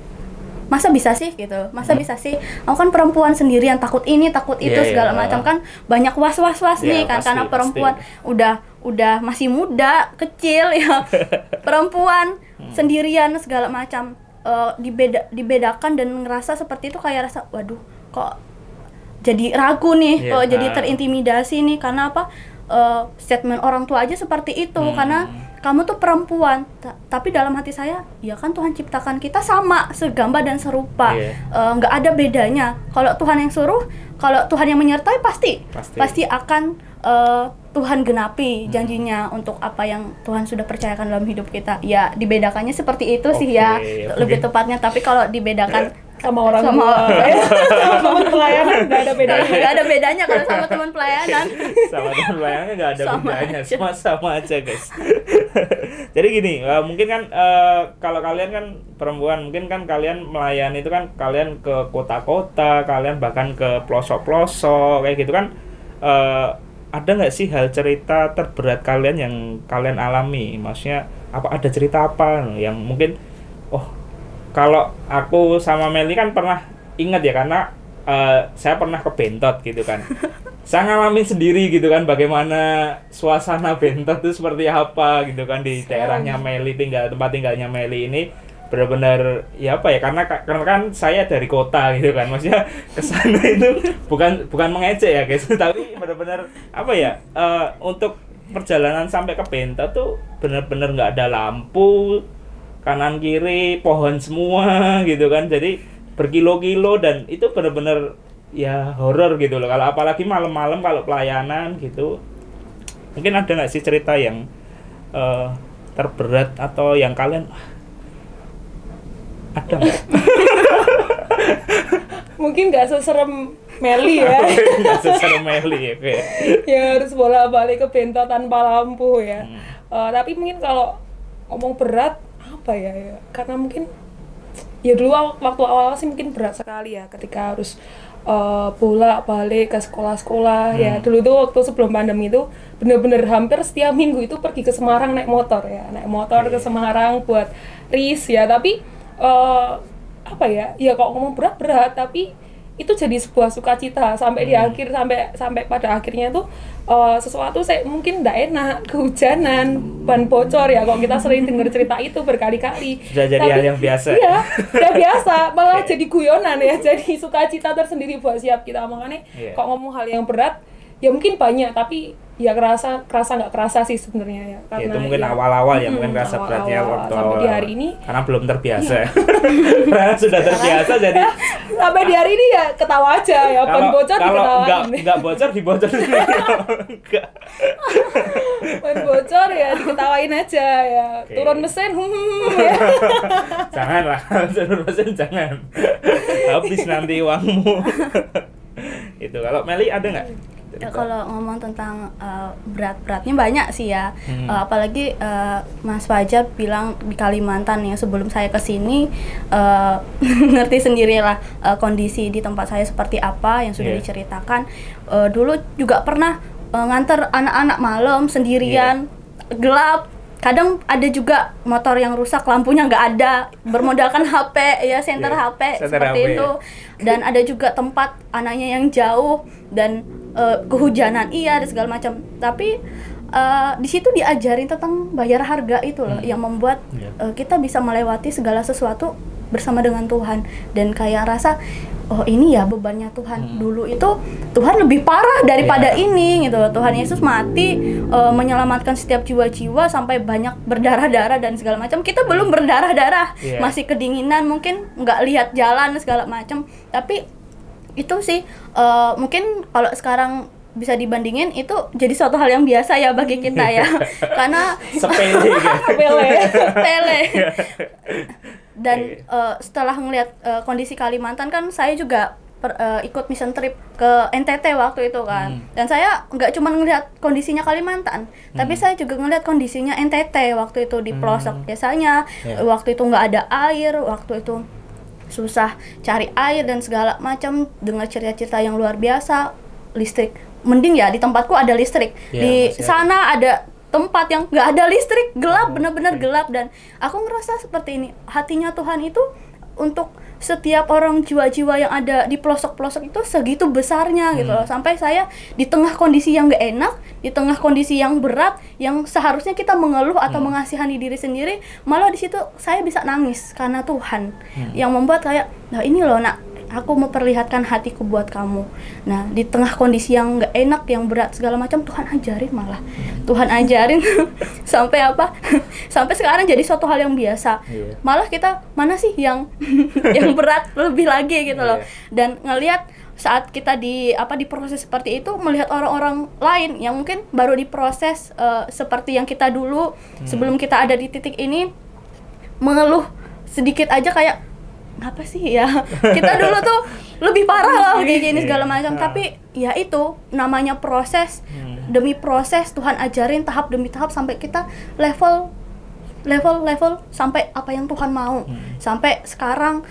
masa bisa sih gitu, masa bisa sih aku kan perempuan sendirian, takut ini takut itu segala macam kan, banyak was nih kan, karena perempuan udah masih muda kecil ya perempuan sendirian segala macam, dibedakan dan ngerasa seperti itu, kayak rasa waduh kok jadi ragu nih, kok jadi terintimidasi nih, karena apa, statement orang tua aja seperti itu, karena kamu tuh perempuan, tapi dalam hati saya, ya kan Tuhan ciptakan kita sama, segambar dan serupa, nggak ada bedanya. Kalau Tuhan yang suruh, kalau Tuhan yang menyertai, pasti akan Tuhan genapi janjinya untuk apa yang Tuhan sudah percayakan dalam hidup kita. Ya dibedakannya seperti itu sih ya, lebih tepatnya. Tapi kalau dibedakan sama orang tua, sama teman pelayanan nggak ada bedanya. Nggak ada bedanya kalau sama teman pelayanan. Sama teman pelayanan nggak ada bedanya, sama aja guys. Jadi gini, mungkin kan kalau kalian kan perempuan, mungkin kan kalian melayani itu kan kalian ke kota-kota, kalian bahkan ke pelosok-pelosok kayak gitu kan. Ada nggak sih hal cerita terberat kalian yang kalian alami? Maksudnya apa, ada cerita apa yang mungkin kalau aku sama Meli kan pernah ingat ya, karena saya pernah ke Bentot gitu kan. Saya ngalamin sendiri gitu kan, bagaimana suasana Bentot itu seperti apa gitu kan, di daerahnya Meli, tempat tinggalnya Meli ini benar-benar ya apa ya, karena kan saya dari kota gitu kan, maksudnya kesana itu bukan mengejek ya guys, tapi benar-benar apa ya, untuk perjalanan sampai ke Bentot tuh benar-benar nggak ada lampu, kanan kiri pohon semua gitu kan, jadi berkilo-kilo, dan itu benar-benar ya horor gitu loh, kalau apalagi malam-malam kalau pelayanan gitu. Mungkin ada nggak sih cerita yang terberat atau yang kalian ada nggak? Mungkin nggak seserem Meli ya. Nggak seserem Meli ya, kayak ya harus bolak-balik ke Bentot tanpa lampu ya. Tapi mungkin kalau ngomong berat apa ya, karena mungkin ya dulu waktu awal sih mungkin berat sekali ya, ketika harus bolak-balik ke sekolah-sekolah ya. Dulu tuh waktu sebelum pandemi itu bener-bener hampir setiap minggu itu pergi ke Semarang naik motor ke Semarang buat RIS ya. Tapi apa ya kalau ngomong berat, tapi itu jadi sebuah sukacita sampai di akhir, sampai pada akhirnya tuh sesuatu saya mungkin nggak enak, kehujanan, ban bocor ya, kalau kita sering dengar cerita itu berkali-kali. Sudah jadi hal yang biasa. Iya, udah biasa, malah jadi guyonan ya, jadi sukacita tersendiri buat siap kita. Makanya kalau ngomong hal yang berat ya mungkin banyak, tapi ya kerasa nggak kerasa sih sebenarnya ya, karena itu mungkin awal-awal ya, mungkin kerasa beratnya waktu sampai di hari ini karena belum terbiasa. Karena sudah terbiasa jadi sampai di hari ini ya ketawa aja ya, ban bocor diketawain. Nggak bocor dibocor sendiri. Ban bocor ya diketawain aja ya. Turun mesin ya. Janganlah, turun mesin jangan, habis nanti uangmu. Itu kalau Meli ada nggak? Kalau ngomong tentang berat-beratnya banyak sih ya, apalagi Mas Fajar bilang di Kalimantan ya, sebelum saya kesini ngerti sendirilah kondisi di tempat saya seperti apa yang sudah diceritakan. Dulu juga pernah nganter anak-anak malam sendirian, gelap. Kadang ada juga motor yang rusak, lampunya nggak ada, bermodalkan HP ya, senter HP seperti itu. Dan ada juga tempat anaknya yang jauh dan kehujanan dan segala macam. Tapi di situ diajarin tentang bayar harga itu loh, yang membuat kita bisa melewati segala sesuatu bersama dengan Tuhan. Dan kayak rasa ini ya bebannya Tuhan. Dulu itu Tuhan lebih parah daripada ini gitu. Tuhan Yesus mati menyelamatkan setiap jiwa-jiwa sampai banyak berdarah-darah dan segala macam. Kita belum berdarah-darah, masih kedinginan, mungkin nggak lihat jalan segala macam. Tapi itu sih mungkin kalau sekarang bisa dibandingin, itu jadi suatu hal yang biasa ya bagi kita ya. Karena sepele. Dan setelah ngelihat kondisi Kalimantan kan, saya juga ikut mission trip ke NTT waktu itu kan. Dan saya nggak cuma ngelihat kondisinya Kalimantan, tapi saya juga ngelihat kondisinya NTT waktu itu di pelosok desanya. Waktu itu nggak ada air, waktu itu susah cari air dan segala macam. Dengar cerita-cerita yang luar biasa. Listrik, mending ya di tempatku ada listrik, di sana ada tempat yang nggak ada listrik, gelap, benar-benar gelap. Dan aku ngerasa seperti ini, hatinya Tuhan itu untuk setiap orang jiwa-jiwa yang ada di pelosok-pelosok itu segitu besarnya gitu loh. Sampai saya di tengah kondisi yang gak enak, di tengah kondisi yang berat, yang seharusnya kita mengeluh atau mengasihani diri sendiri, malah di situ saya bisa nangis karena Tuhan yang membuat kayak, nah ini loh nak, aku memperlihatkan hatiku buat kamu. Nah, di tengah kondisi yang nggak enak, yang berat segala macam, Tuhan ajarin malah. Tuhan ajarin sampai apa? Sampai sekarang jadi suatu hal yang biasa. Malah kita mana sih yang yang berat lebih lagi gitu loh. Dan ngelihat saat kita di proses seperti itu, melihat orang-orang lain yang mungkin baru diproses seperti yang kita dulu sebelum kita ada di titik ini, mengeluh sedikit aja kayak apa sih ya, kita dulu tuh lebih parah loh kayak gini segala macam. Tapi ya itu namanya proses demi proses, Tuhan ajarin tahap demi tahap sampai kita level sampai apa yang Tuhan mau. Sampai sekarang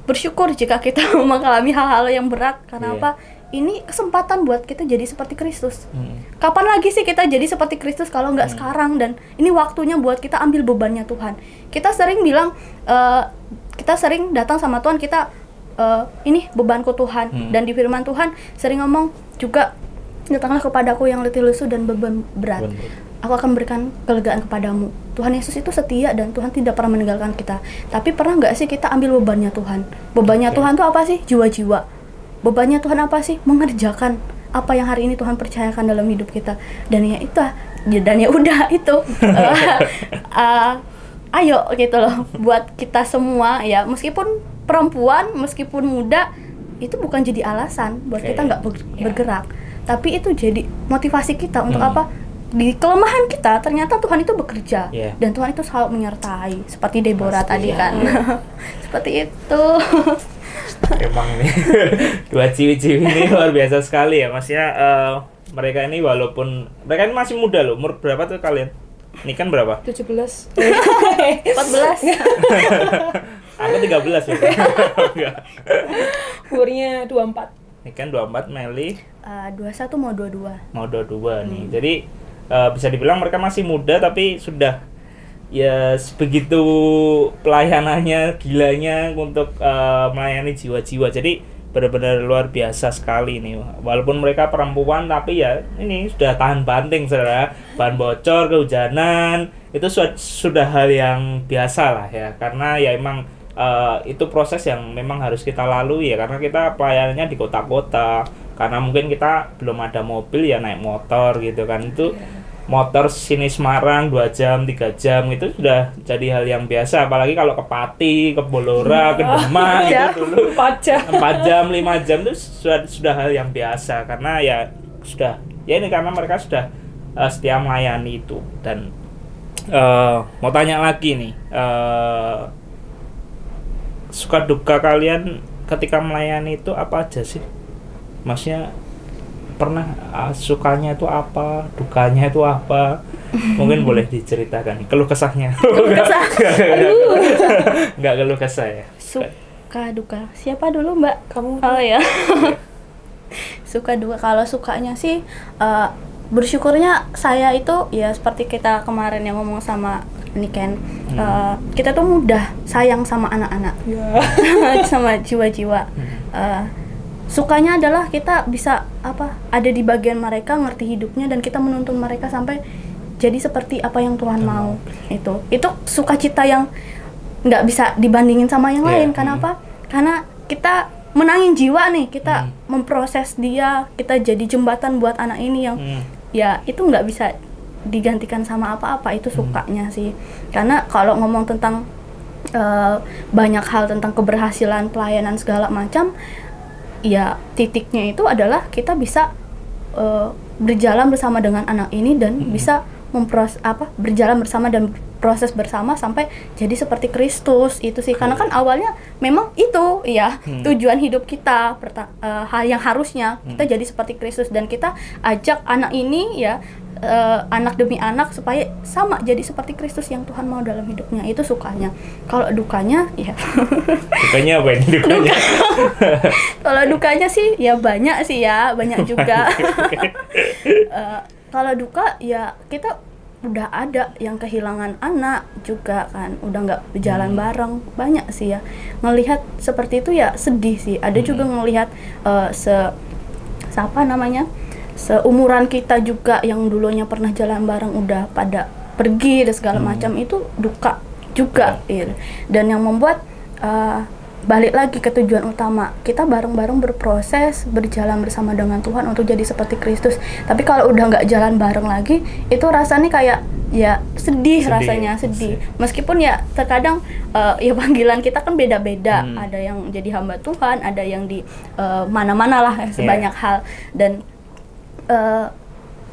bersyukur jika kita mengalami hal-hal yang berat. Karena apa? Ini kesempatan buat kita jadi seperti Kristus. Kapan lagi sih kita jadi seperti Kristus kalau nggak sekarang? Dan ini waktunya buat kita ambil bebannya Tuhan. Kita sering bilang, kita sering datang sama Tuhan, kita ini bebanku Tuhan. Dan di firman Tuhan sering ngomong juga, datanglah kepadaku yang letih lesu dan beban berat, aku akan berikan kelegaan kepadamu. Tuhan Yesus itu setia dan Tuhan tidak pernah meninggalkan kita. Tapi pernah nggak sih kita ambil bebannya Tuhan? Bebannya Tuhan tuh apa sih? Jiwa-jiwa. Bebannya Tuhan apa sih? Mengerjakan apa yang hari ini Tuhan percayakan dalam hidup kita. Dan ya itu, dan ya udah itu. Ayo gitu loh, buat kita semua ya, meskipun perempuan, meskipun muda, itu bukan jadi alasan buat kita nggak bergerak, tapi itu jadi motivasi kita untuk apa? Di kelemahan kita ternyata Tuhan itu bekerja dan Tuhan itu selalu menyertai, seperti Deborah tadi kan. Seperti itu. Emang nih dua ciwi-ciwi ini luar biasa sekali ya, maksudnya mereka ini walaupun mereka ini masih muda loh. Umur berapa tuh kalian? Ini kan berapa? 17. 14. Aku 13 ya. Umurnya 24. Ini kan 24, Meli 21 mau 22. Mau 22 nih. Jadi bisa dibilang mereka masih muda tapi sudah ya sebegitu pelayanannya, gilanya untuk melayani jiwa-jiwa. Jadi benar-benar luar biasa sekali nih. Walaupun mereka perempuan tapi ya ini sudah tahan banting, saudara. Ban bocor, kehujanan, itu sudah hal yang biasa lah ya. Karena ya emang itu proses yang memang harus kita lalui ya, karena kita pelayanannya di kota-kota. Karena mungkin kita belum ada mobil ya naik motor gitu kan. Itu motor sini Semarang 2 jam, 3 jam itu sudah jadi hal yang biasa. Apalagi kalau ke Pati, ke Bolora, ke Demak itu dulu 4 jam, 5 jam itu sudah hal yang biasa. Karena ya sudah, ya ini karena mereka sudah setia melayani itu. Dan mau tanya lagi nih, suka duka kalian ketika melayani itu apa aja sih? Maksudnya pernah sukanya itu apa, dukanya itu apa? Mungkin boleh diceritakan keluh kesahnya. Enggak keluh kesah ya. Suka duka. Siapa dulu, Mbak? Kamu. Oh ya. Suka duka. Kalau sukanya sih bersyukurnya saya itu ya seperti kita kemarin yang ngomong sama Niken. Kita tuh mudah sayang sama anak-anak. Sama jiwa-jiwa. Sukanya adalah kita bisa ada di bagian mereka, ngerti hidupnya, dan kita menuntun mereka sampai jadi seperti apa yang Tuhan mau. Itu sukacita yang nggak bisa dibandingin sama yang lain. Karena apa? Karena kita menangin jiwa nih, kita memproses dia, kita jadi jembatan buat anak ini yang ya itu nggak bisa digantikan sama apa-apa. Itu sukanya sih. Karena kalau ngomong tentang banyak hal tentang keberhasilan pelayanan segala macam, ya titiknya itu adalah kita bisa berjalan bersama dengan anak ini dan bisa berjalan bersama dan proses bersama sampai jadi seperti Kristus. Itu sih, karena kan awalnya memang itu ya tujuan hidup kita, hal yang harusnya kita jadi seperti Kristus, dan kita ajak anak ini ya, anak demi anak supaya sama jadi seperti Kristus yang Tuhan mau dalam hidupnya. Itu sukanya. Kalau dukanya ya dukanya apa ini dukanya? Kalau dukanya sih ya banyak sih ya, banyak juga. Kalau duka ya kita udah ada yang kehilangan anak juga kan, udah nggak berjalan bareng, banyak sih ya ngelihat seperti itu ya, sedih sih. Ada juga ngelihat seumuran kita juga yang dulunya pernah jalan bareng udah pada pergi dan segala macam, itu duka juga gitu. Dan yang membuat balik lagi ke tujuan utama, kita bareng-bareng berproses berjalan bersama dengan Tuhan untuk jadi seperti Kristus. Tapi kalau udah nggak jalan bareng lagi, itu rasanya kayak ya sedih. Rasanya sedih. Meskipun ya terkadang ya panggilan kita kan beda-beda, ada yang jadi hamba Tuhan, ada yang di mana-mana lah sebanyak hal. Dan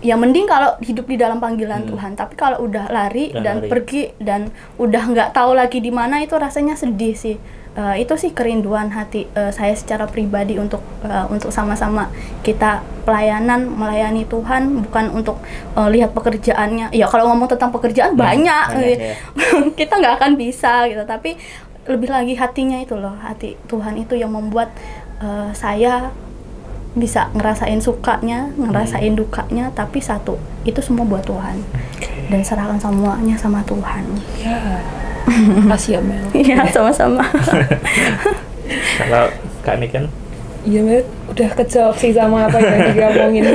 ya mending kalau hidup di dalam panggilan Tuhan. Tapi kalau udah lari dan pergi dan udah nggak tahu lagi di mana, itu rasanya sedih sih. Itu sih kerinduan hati saya secara pribadi untuk sama-sama kita melayani Tuhan, bukan untuk lihat pekerjaannya. Ya kalau ngomong tentang pekerjaan banyak ya. Kita nggak akan bisa gitu, tapi lebih lagi hatinya itu loh, hati Tuhan itu yang membuat saya bisa ngerasain sukanya, ngerasain dukanya, tapi satu, itu semua buat Tuhan. Dan serahkan semuanya sama Tuhan. Ya. Makasih ya Mel. Iya, sama-sama. Kalau Kak Niken? Iya Mel, udah kejawab sih sama apa yang diomongin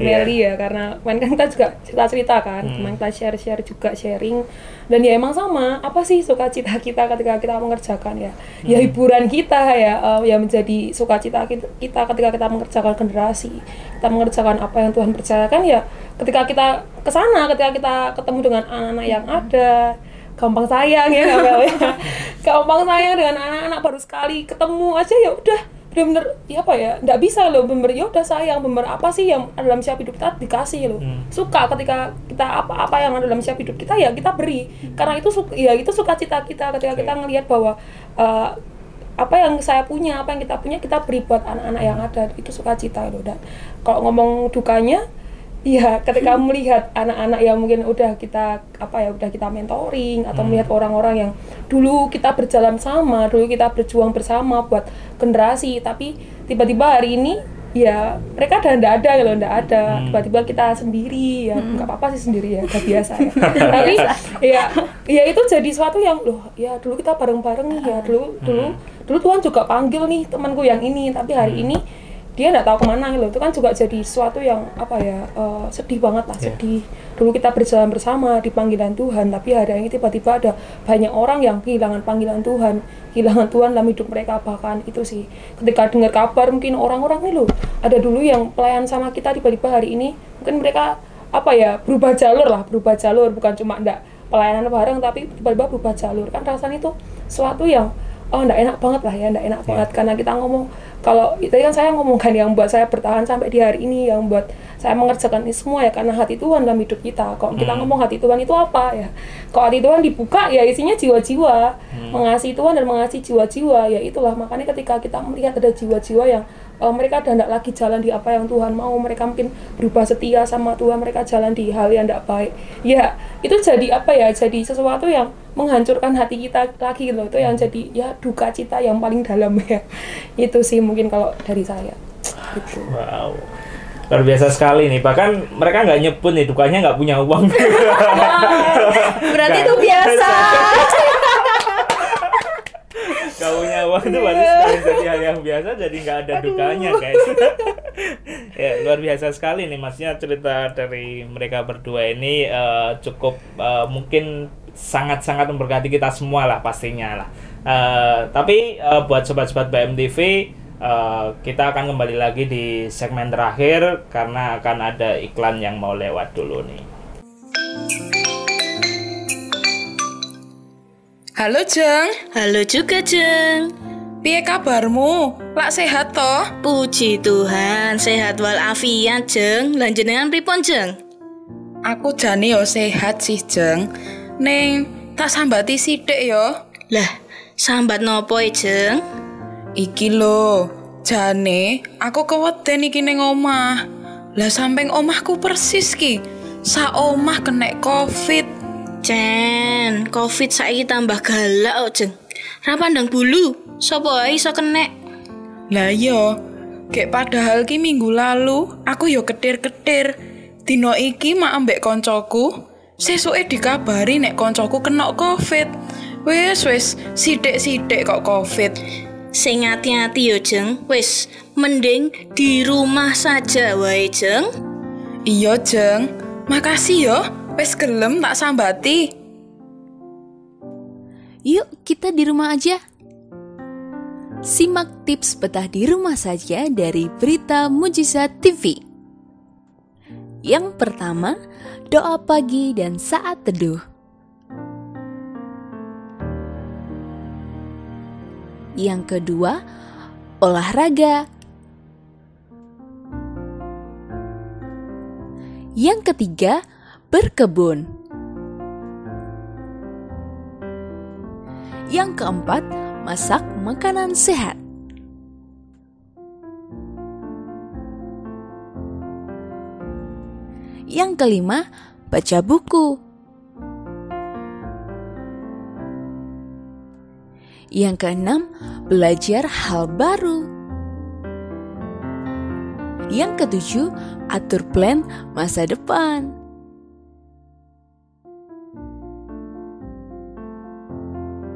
Meli ya, karena kemarin kan kita juga cerita kan, kemarin kita share juga, sharing. Dan ya emang sama, apa sih sukacita kita ketika kita mengerjakan ya? Ya hiburan kita ya, yang menjadi sukacita kita ketika kita mengerjakan generasi, kita mengerjakan apa yang Tuhan percayakan ya. Ketika kita kesana, ketika kita ketemu dengan anak-anak yang ada, gampang sayang ya, gampang sayang dengan anak-anak, baru sekali ketemu aja ya udah bener-bener ya apa ya, nggak bisa loh, bener ya udah sayang, bener apa sih yang ada dalam siap hidup kita dikasih loh. Suka ketika kita apa yang ada dalam siap hidup kita ya kita beri, karena itu itu sukacita kita ketika kita ngelihat bahwa apa yang saya punya, apa yang kita punya, kita beri buat anak-anak yang ada, itu sukacita loh. Dan kalau ngomong dukanya, ya ketika melihat anak-anak yang mungkin udah kita mentoring, atau melihat orang-orang yang dulu kita berjalan sama, dulu kita berjuang bersama buat generasi, tapi tiba-tiba hari ini ya mereka udah nggak ada gitu, nggak ada. Tiba-tiba kita sendiri ya, nggak apa-apa sih sendiri ya, udah biasa ya. Tapi ya itu jadi sesuatu yang loh, ya dulu kita bareng-bareng nih ya, dulu Tuhan juga panggil nih temanku yang ini, tapi hari ini dia nggak tahu kemana gitu. Itu kan juga jadi sesuatu yang apa ya, sedih banget lah, sedih. Dulu kita berjalan bersama di panggilan Tuhan, tapi hari ini tiba-tiba ada banyak orang yang kehilangan panggilan Tuhan, kehilangan Tuhan dalam hidup mereka. Bahkan itu sih ketika dengar kabar, mungkin orang-orang nih loh, ada dulu yang pelayan sama kita, tiba-tiba hari ini mungkin mereka apa ya, berubah jalur, bukan cuma nggak pelayanan bareng, tapi tiba-tiba berubah jalur. Kan rasanya itu sesuatu yang nggak enak banget lah ya, nggak enak banget. Karena kita ngomong, kalau tadi kan saya ngomongkan yang buat saya bertahan sampai di hari ini, yang buat saya mengerjakan ini semua ya karena hati Tuhan dalam hidup kita. Kalau kita ngomong hati Tuhan itu apa ya, kalau hati Tuhan dibuka ya isinya jiwa-jiwa, mengasihi Tuhan dan mengasihi jiwa-jiwa, ya itulah. Makanya ketika kita melihat ada jiwa-jiwa yang mereka udah tidak lagi jalan di apa yang Tuhan mau, mereka mungkin berubah setia sama Tuhan, mereka jalan di hal yang tidak baik, ya itu jadi apa ya, jadi sesuatu yang menghancurkan hati kita lagi loh. Itu yang jadi ya duka cita yang paling dalam ya. Itu sih mungkin kalau dari saya gitu. Wow, luar biasa sekali nih. Bahkan mereka nggak nyebut nih dukanya nggak punya uang. Berarti itu biasa. Gak punya uang itu berarti sekali jadi hal yang biasa, jadi nggak ada dukanya guys. Ya, luar biasa sekali nih, maksudnya cerita dari mereka berdua ini cukup mungkin sangat-sangat memberkati kita semua lah pastinya lah. Tapi buat sobat-sobat BMTV, kita akan kembali lagi di segmen terakhir karena akan ada iklan yang mau lewat dulu nih. Halo Jeng. Halo juga Jeng. Piye kabarmu? Lak sehat toh? Puji Tuhan, sehat walafiat Jeng. Lan jenengan pripun Jeng? Aku jane yo sehat sih Jeng. Ning tak sambati sithik yo. Lah, sambat nopo Jeng? Iki lho, jane aku keweden iki ning omah. Lah samping omahku persis ki, sak omah kena Covid. Cen, Covid saiki tambah galak kok Jeng. Ra pandang bulu, sapa ae iso kenek. Lah iya, gek padahal ki minggu lalu aku yo ketir-ketir. Dino iki mak ambek koncoku Sesuke dikabari nek koncoku kena Covid. Wis sithik-sithik kok Covid. Sing hati-hati yo, Jeng. Wis, mending di rumah saja wae, Jeng. Iya, Jeng. Makasih yo. Wis gelem tak sambati. Yuk kita di rumah aja. Simak tips betah di rumah saja dari Berita Mujizat TV. Yang pertama, doa pagi dan saat teduh. Yang kedua, olahraga. Yang ketiga, berkebun. Yang keempat, masak makanan sehat. Yang kelima, baca buku. Yang keenam, belajar hal baru. Yang ketujuh, atur plan masa depan.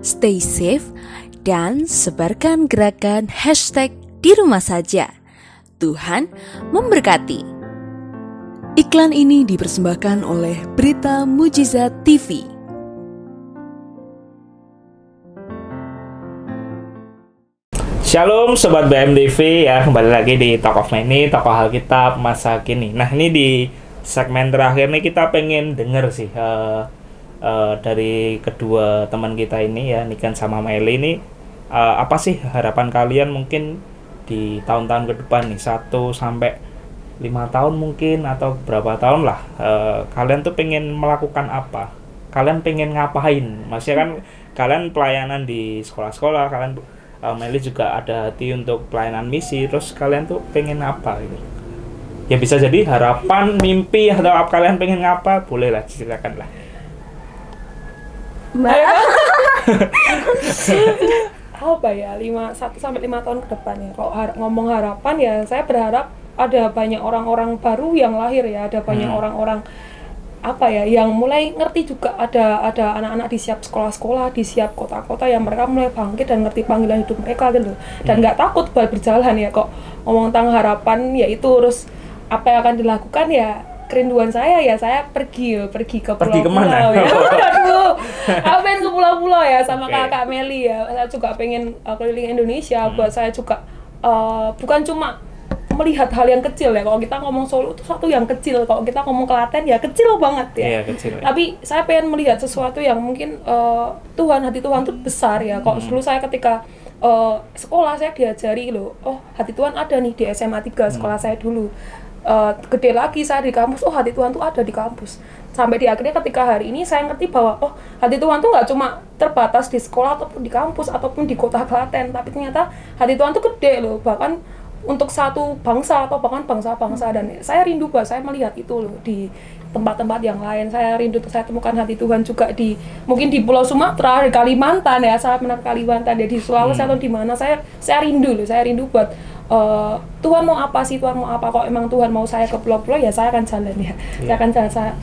Stay safe dan sebarkan gerakan #di rumah saja. Tuhan memberkati. Iklan ini dipersembahkan oleh Berita Mujizat TV. Shalom Sobat BMTV ya, kembali lagi di Talk of Many, tokoh Alkitab masa kini. Nah ini di segmen terakhir nih kita pengen denger sih dari kedua teman kita ini ya, Niken sama Meli ini, apa sih harapan kalian mungkin di tahun-tahun ke depan nih, 1 sampai 5 tahun mungkin atau berapa tahun lah, kalian tuh pengen melakukan apa? Kalian pengen ngapain? Maksudnya kan kalian pelayanan di sekolah-sekolah, kalian Meli juga ada hati untuk pelayanan misi, terus kalian tuh pengen apa gitu? Ya bisa jadi harapan, mimpi, atau kalian pengen ngapa, boleh lah, silakan lah. Mbak. Apa ya, 1 sampai 5 tahun ke depan ya. Kalau ngomong harapan ya, saya berharap ada banyak orang-orang baru yang lahir ya, ada banyak orang-orang apa ya yang mulai ngerti juga, ada anak-anak di siap sekolah-sekolah, di siap kota-kota yang mereka mulai bangkit dan ngerti panggilan hidup mereka gitu, dan nggak takut buat berjalan ya. Kok ngomong tentang harapan ya itu, terus apa yang akan dilakukan ya, kerinduan saya ya, saya pergi ke pulau-pulau ya. Aduh, aku pengen ke pulau-pulau ya sama kakak Meli ya. Saya juga pengen keliling Indonesia. Buat saya juga bukan cuma melihat hal yang kecil ya. Kalau kita ngomong Solo itu suatu yang kecil, kalau kita ngomong Klaten ya kecil banget ya. Iya, kecil, ya. Tapi saya pengen melihat sesuatu yang mungkin hati Tuhan itu besar ya. Kalau dulu saya ketika sekolah saya diajari loh, oh hati Tuhan ada nih di SMA 3 sekolah saya dulu. Gede lagi saya di kampus, oh hati Tuhan tuh ada di kampus. Sampai di akhirnya ketika hari ini saya ngerti bahwa oh hati Tuhan tuh nggak cuma terbatas di sekolah ataupun di kampus ataupun di kota Klaten, tapi ternyata hati Tuhan tuh gede loh, bahkan untuk satu bangsa atau bahkan bangsa-bangsa. Dan saya rindu bahwa saya melihat itu loh di tempat-tempat yang lain. Saya rindu, saya temukan hati Tuhan juga mungkin di Pulau Sumatera, di Kalimantan ya, saya pernah ke Kalimantan ya, di Sulawesi atau di mana. Saya rindu buat Tuhan mau apa sih, Tuhan mau apa. Kok emang Tuhan mau saya ke pulau-pulau ya saya akan jalan ya, saya akan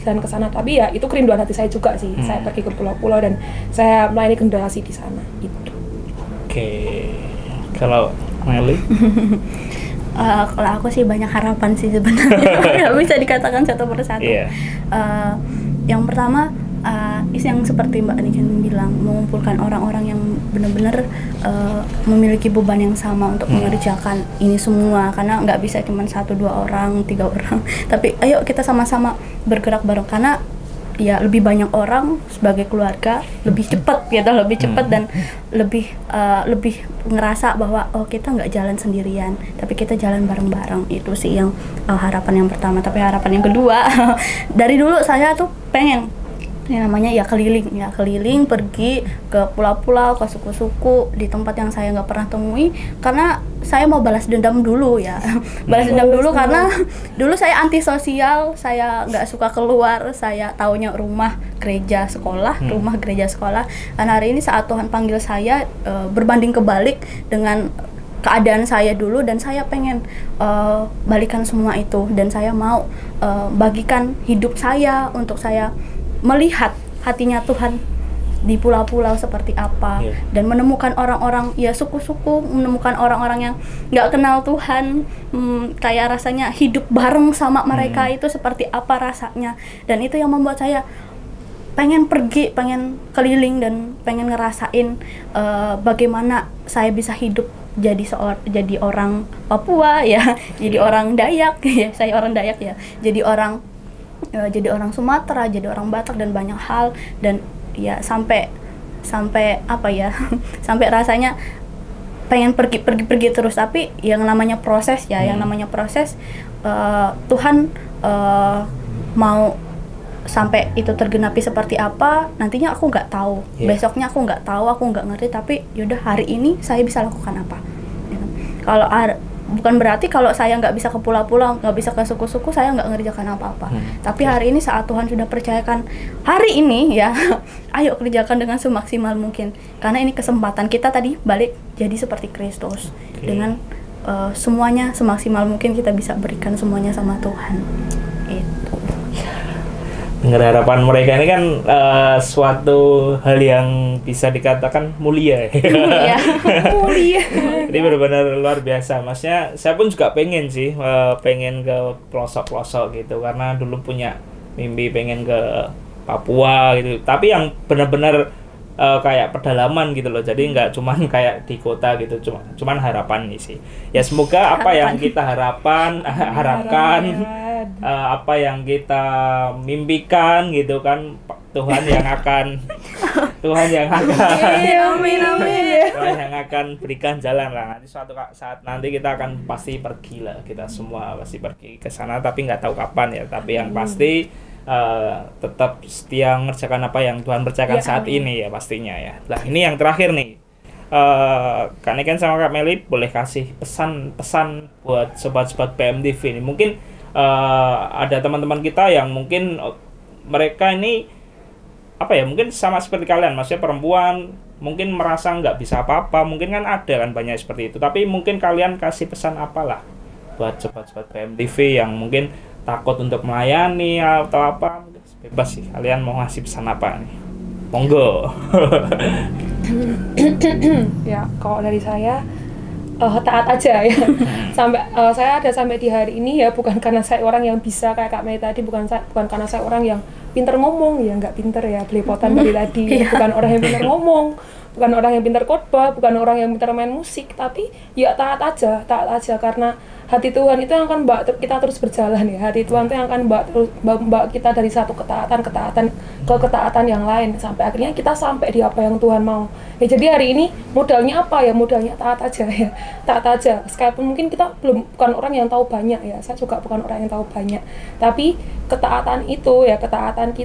jalan ke sana. Tapi ya itu kerinduan hati saya juga sih, saya pergi ke pulau-pulau dan saya melayani generasi di sana itu. Oke, kalau Meli? Kalau aku sih banyak harapan sih sebenarnya, nggak bisa dikatakan satu persatu. Yang pertama, yang seperti Mbak Niken bilang, mengumpulkan orang-orang yang benar-benar memiliki beban yang sama untuk mengerjakan ini semua, karena nggak bisa cuma 1, 2 orang, 3 orang, tapi ayo kita sama-sama bergerak bareng, karena ya lebih banyak orang sebagai keluarga lebih cepat gitu, lebih cepat dan lebih ngerasa bahwa oh kita nggak jalan sendirian, tapi kita jalan bareng-bareng. Itu sih yang harapan yang pertama. Tapi harapan yang kedua, dari dulu saya tuh pengen yang namanya ya keliling, pergi ke pulau-pulau, ke suku-suku di tempat yang saya nggak pernah temui, karena saya mau balas dendam dulu ya. Balas dendam dulu karena dulu saya antisosial, saya nggak suka keluar, saya taunya rumah gereja sekolah. Dan hari ini saat Tuhan panggil saya, berbanding kebalik dengan keadaan saya dulu, dan saya pengen balikan semua itu, dan saya mau bagikan hidup saya untuk saya melihat hatinya Tuhan di pulau-pulau seperti apa, dan menemukan orang-orang ya suku-suku, menemukan orang-orang yang nggak kenal Tuhan, kayak rasanya hidup bareng sama mereka itu seperti apa rasanya. Dan itu yang membuat saya pengen pergi, pengen keliling dan pengen ngerasain bagaimana saya bisa hidup jadi orang Papua ya, jadi orang Dayak ya, saya orang Dayak ya, jadi orang Sumatera, jadi orang Batak dan banyak hal. Dan ya sampai apa ya sampai rasanya pengen pergi terus. Tapi yang namanya proses ya, yang namanya proses, Tuhan mau sampai itu tergenapi seperti apa nantinya aku nggak tahu, besoknya aku nggak tahu, aku nggak ngerti. Tapi yaudah hari ini saya bisa lakukan apa gitu. Kalau bukan berarti kalau saya nggak bisa ke pulau-pulau, nggak bisa ke suku-suku, saya nggak ngerjakan apa-apa. Tapi hari ini saat Tuhan sudah percayakan hari ini ya, ayo kerjakan dengan semaksimal mungkin. Karena ini kesempatan kita tadi balik jadi seperti Kristus. Dengan semuanya semaksimal mungkin kita bisa berikan semuanya sama Tuhan. Itu. Dengar harapan mereka ini kan suatu hal yang bisa dikatakan mulia. Mulia. Ini benar-benar luar biasa. Maksudnya saya pun juga pengen sih, pengen ke pelosok-pelosok gitu, karena dulu punya mimpi pengen ke Papua gitu. Tapi yang benar-benar kayak pedalaman gitu loh. Jadi nggak cuman kayak di kota gitu, cuman harapan nih sih. Ya semoga apa yang kita harapkan, apa yang kita mimpikan gitu kan, Tuhan yang akan Tuhan yang akan berikan jalan lah. Nanti suatu saat nanti kita akan pasti pergi lah, kita semua pasti pergi ke sana, tapi nggak tahu kapan ya. Tapi yang pasti tetap setia mengerjakan apa yang Tuhan percayakan saat ini ya pastinya ya. Nah ini yang terakhir nih, Kak Niken sama Kak Meli boleh kasih pesan-pesan buat sobat-sobat PMTV ini. Mungkin ada teman-teman kita yang mungkin mereka ini apa ya, mungkin sama seperti kalian, maksudnya perempuan mungkin merasa nggak bisa apa-apa, mungkin kan ada kan banyak seperti itu. Tapi mungkin kalian kasih pesan apalah buat sobat-sobat PMTV yang mungkin takut untuk melayani atau apa, bebas sih, kalian mau ngasih pesan apa nih, monggo. Ya kalau dari saya taat aja ya. Sampai saya ada sampai di hari ini ya bukan karena saya orang yang bisa kayak Kak Mei tadi, bukan karena saya orang yang pinter ngomong, ya nggak pinter ya, belepotan dari tadi. Bukan orang yang pinter ngomong, bukan orang yang pinter khotbah, bukan orang yang pinter main musik, tapi ya taat aja karena hati Tuhan itu yang akan bawa kita terus berjalan ya. Hati Tuhan itu yang akan bawa kita dari satu ketaatan ke ketaatan yang lain sampai akhirnya kita sampai di apa yang Tuhan mau. Ya jadi hari ini modalnya apa ya? Modalnya taat aja ya. Taat aja. Sekalipun mungkin kita bukan orang yang tahu banyak ya. Saya juga bukan orang yang tahu banyak. Tapi ketaatan itu ya, ketaatan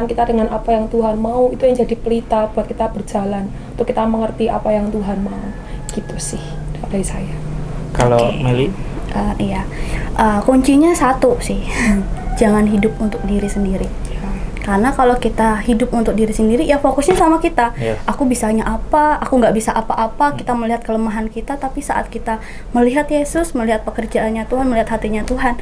kita dengan apa yang Tuhan mau itu yang jadi pelita buat kita berjalan, untuk kita mengerti apa yang Tuhan mau. Gitu sih dari saya. Kalau Meli? Iya, kuncinya satu sih, jangan hidup untuk diri sendiri. Karena kalau kita hidup untuk diri sendiri, ya fokusnya sama kita. Aku bisanya apa, aku nggak bisa apa-apa. Kita melihat kelemahan kita, tapi saat kita melihat Yesus, melihat pekerjaannya Tuhan, melihat hatinya Tuhan,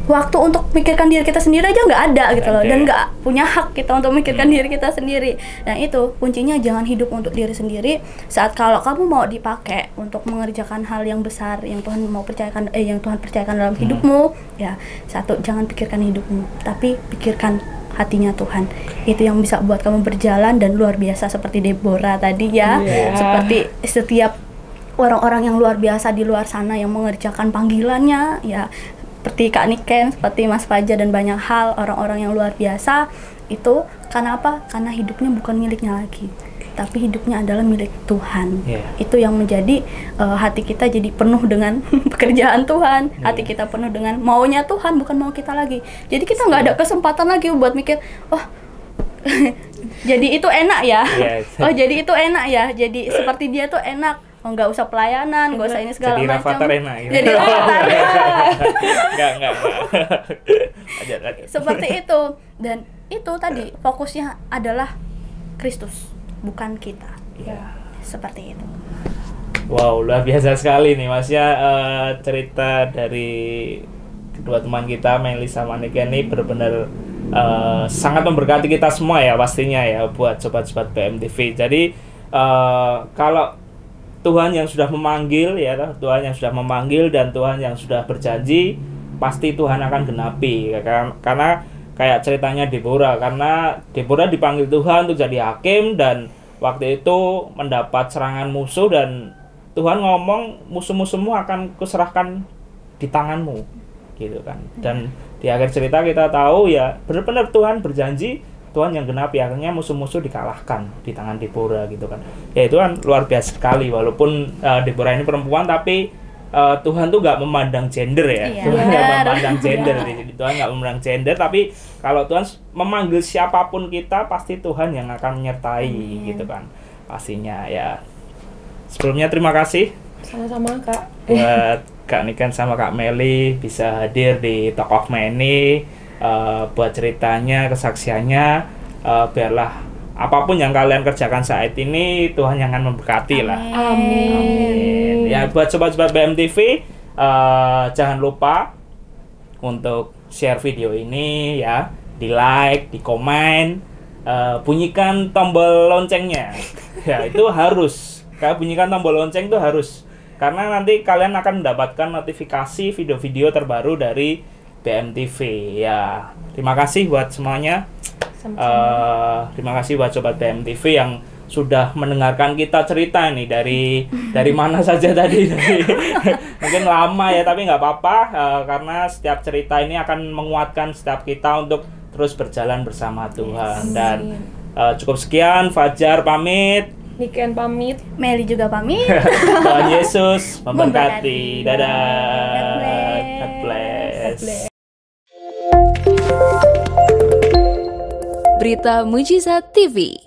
waktu untuk mikirkan diri kita sendiri aja nggak ada gitu loh, dan nggak punya hak kita untuk mikirkan diri kita sendiri. Nah itu kuncinya, jangan hidup untuk diri sendiri. Saat kalau kamu mau dipakai untuk mengerjakan hal yang besar yang Tuhan mau percayakan, yang Tuhan percayakan dalam hidupmu, ya satu, jangan pikirkan hidupmu, tapi pikirkan hatinya Tuhan. Itu yang bisa buat kamu berjalan dan luar biasa seperti Deborah tadi ya, seperti setiap orang-orang yang luar biasa di luar sana yang mengerjakan panggilannya ya, seperti Kak Niken, seperti Mas Fajar dan banyak hal, orang-orang yang luar biasa itu. Karena apa? Karena hidupnya bukan miliknya lagi, tapi hidupnya adalah milik Tuhan. Itu yang menjadi hati kita jadi penuh dengan pekerjaan Tuhan, hati kita penuh dengan maunya Tuhan, bukan mau kita lagi. Jadi kita nggak ada kesempatan lagi buat mikir, oh jadi itu enak ya, oh jadi itu enak ya, jadi seperti dia tuh enak. Oh, nggak usah pelayanan, nggak usah ini segala macam. Jadi Rafathar enak gitu. Jadi Rafathar. Enggak. Seperti itu. Dan itu tadi fokusnya adalah Kristus, bukan kita. Seperti itu. Wow, luar biasa sekali nih Masnya, cerita dari kedua teman kita, Meli sama Niken ini benar-benar sangat memberkati kita semua ya pastinya ya buat sobat-sobat BMTV. Jadi kalau Tuhan yang sudah memanggil ya, Tuhan yang sudah memanggil dan Tuhan yang sudah berjanji, pasti Tuhan akan genapi. Karena kayak ceritanya Deborah, karena Deborah dipanggil Tuhan untuk jadi hakim dan waktu itu mendapat serangan musuh dan Tuhan ngomong musuh-musuhmu akan kuserahkan di tanganmu gitu kan. Dan di akhir cerita kita tahu ya benar-benar Tuhan berjanji, Tuhan yang genapi, akhirnya musuh-musuh dikalahkan di tangan Deborah gitu kan. Ya itu kan luar biasa sekali, walaupun Deborah ini perempuan tapi Tuhan tuh gak memandang gender ya. Tuhan gak memandang gender di sini. Tuhan gak memandang gender, tapi kalau Tuhan memanggil siapapun kita pasti Tuhan yang akan menyertai gitu kan. Pastinya ya. Sebelumnya terima kasih Sama-sama Kak. buat Kak Niken sama Kak Meli bisa hadir di Talk of Many, buat ceritanya, kesaksiannya, biarlah apapun yang kalian kerjakan saat ini Tuhan yang akan memberkati lah. Amin. Ya buat sobat-sobat BMTV, jangan lupa untuk share video ini ya, di like, di komen, bunyikan tombol loncengnya. Ya itu harus, bunyikan tombol lonceng itu harus. Karena nanti kalian akan mendapatkan notifikasi video-video terbaru dari BMTV ya. Terima kasih buat semuanya. Terima kasih buat sobat BMTV yang sudah mendengarkan kita cerita nih dari mana saja tadi. Mungkin lama ya, tapi nggak apa-apa, karena setiap cerita ini akan menguatkan setiap kita untuk terus berjalan bersama Tuhan. Dan cukup sekian, Fajar pamit. Niken pamit. Meli juga pamit. Tuhan Yesus memberkati. Dadah. God bless. Berita Mujizat TV.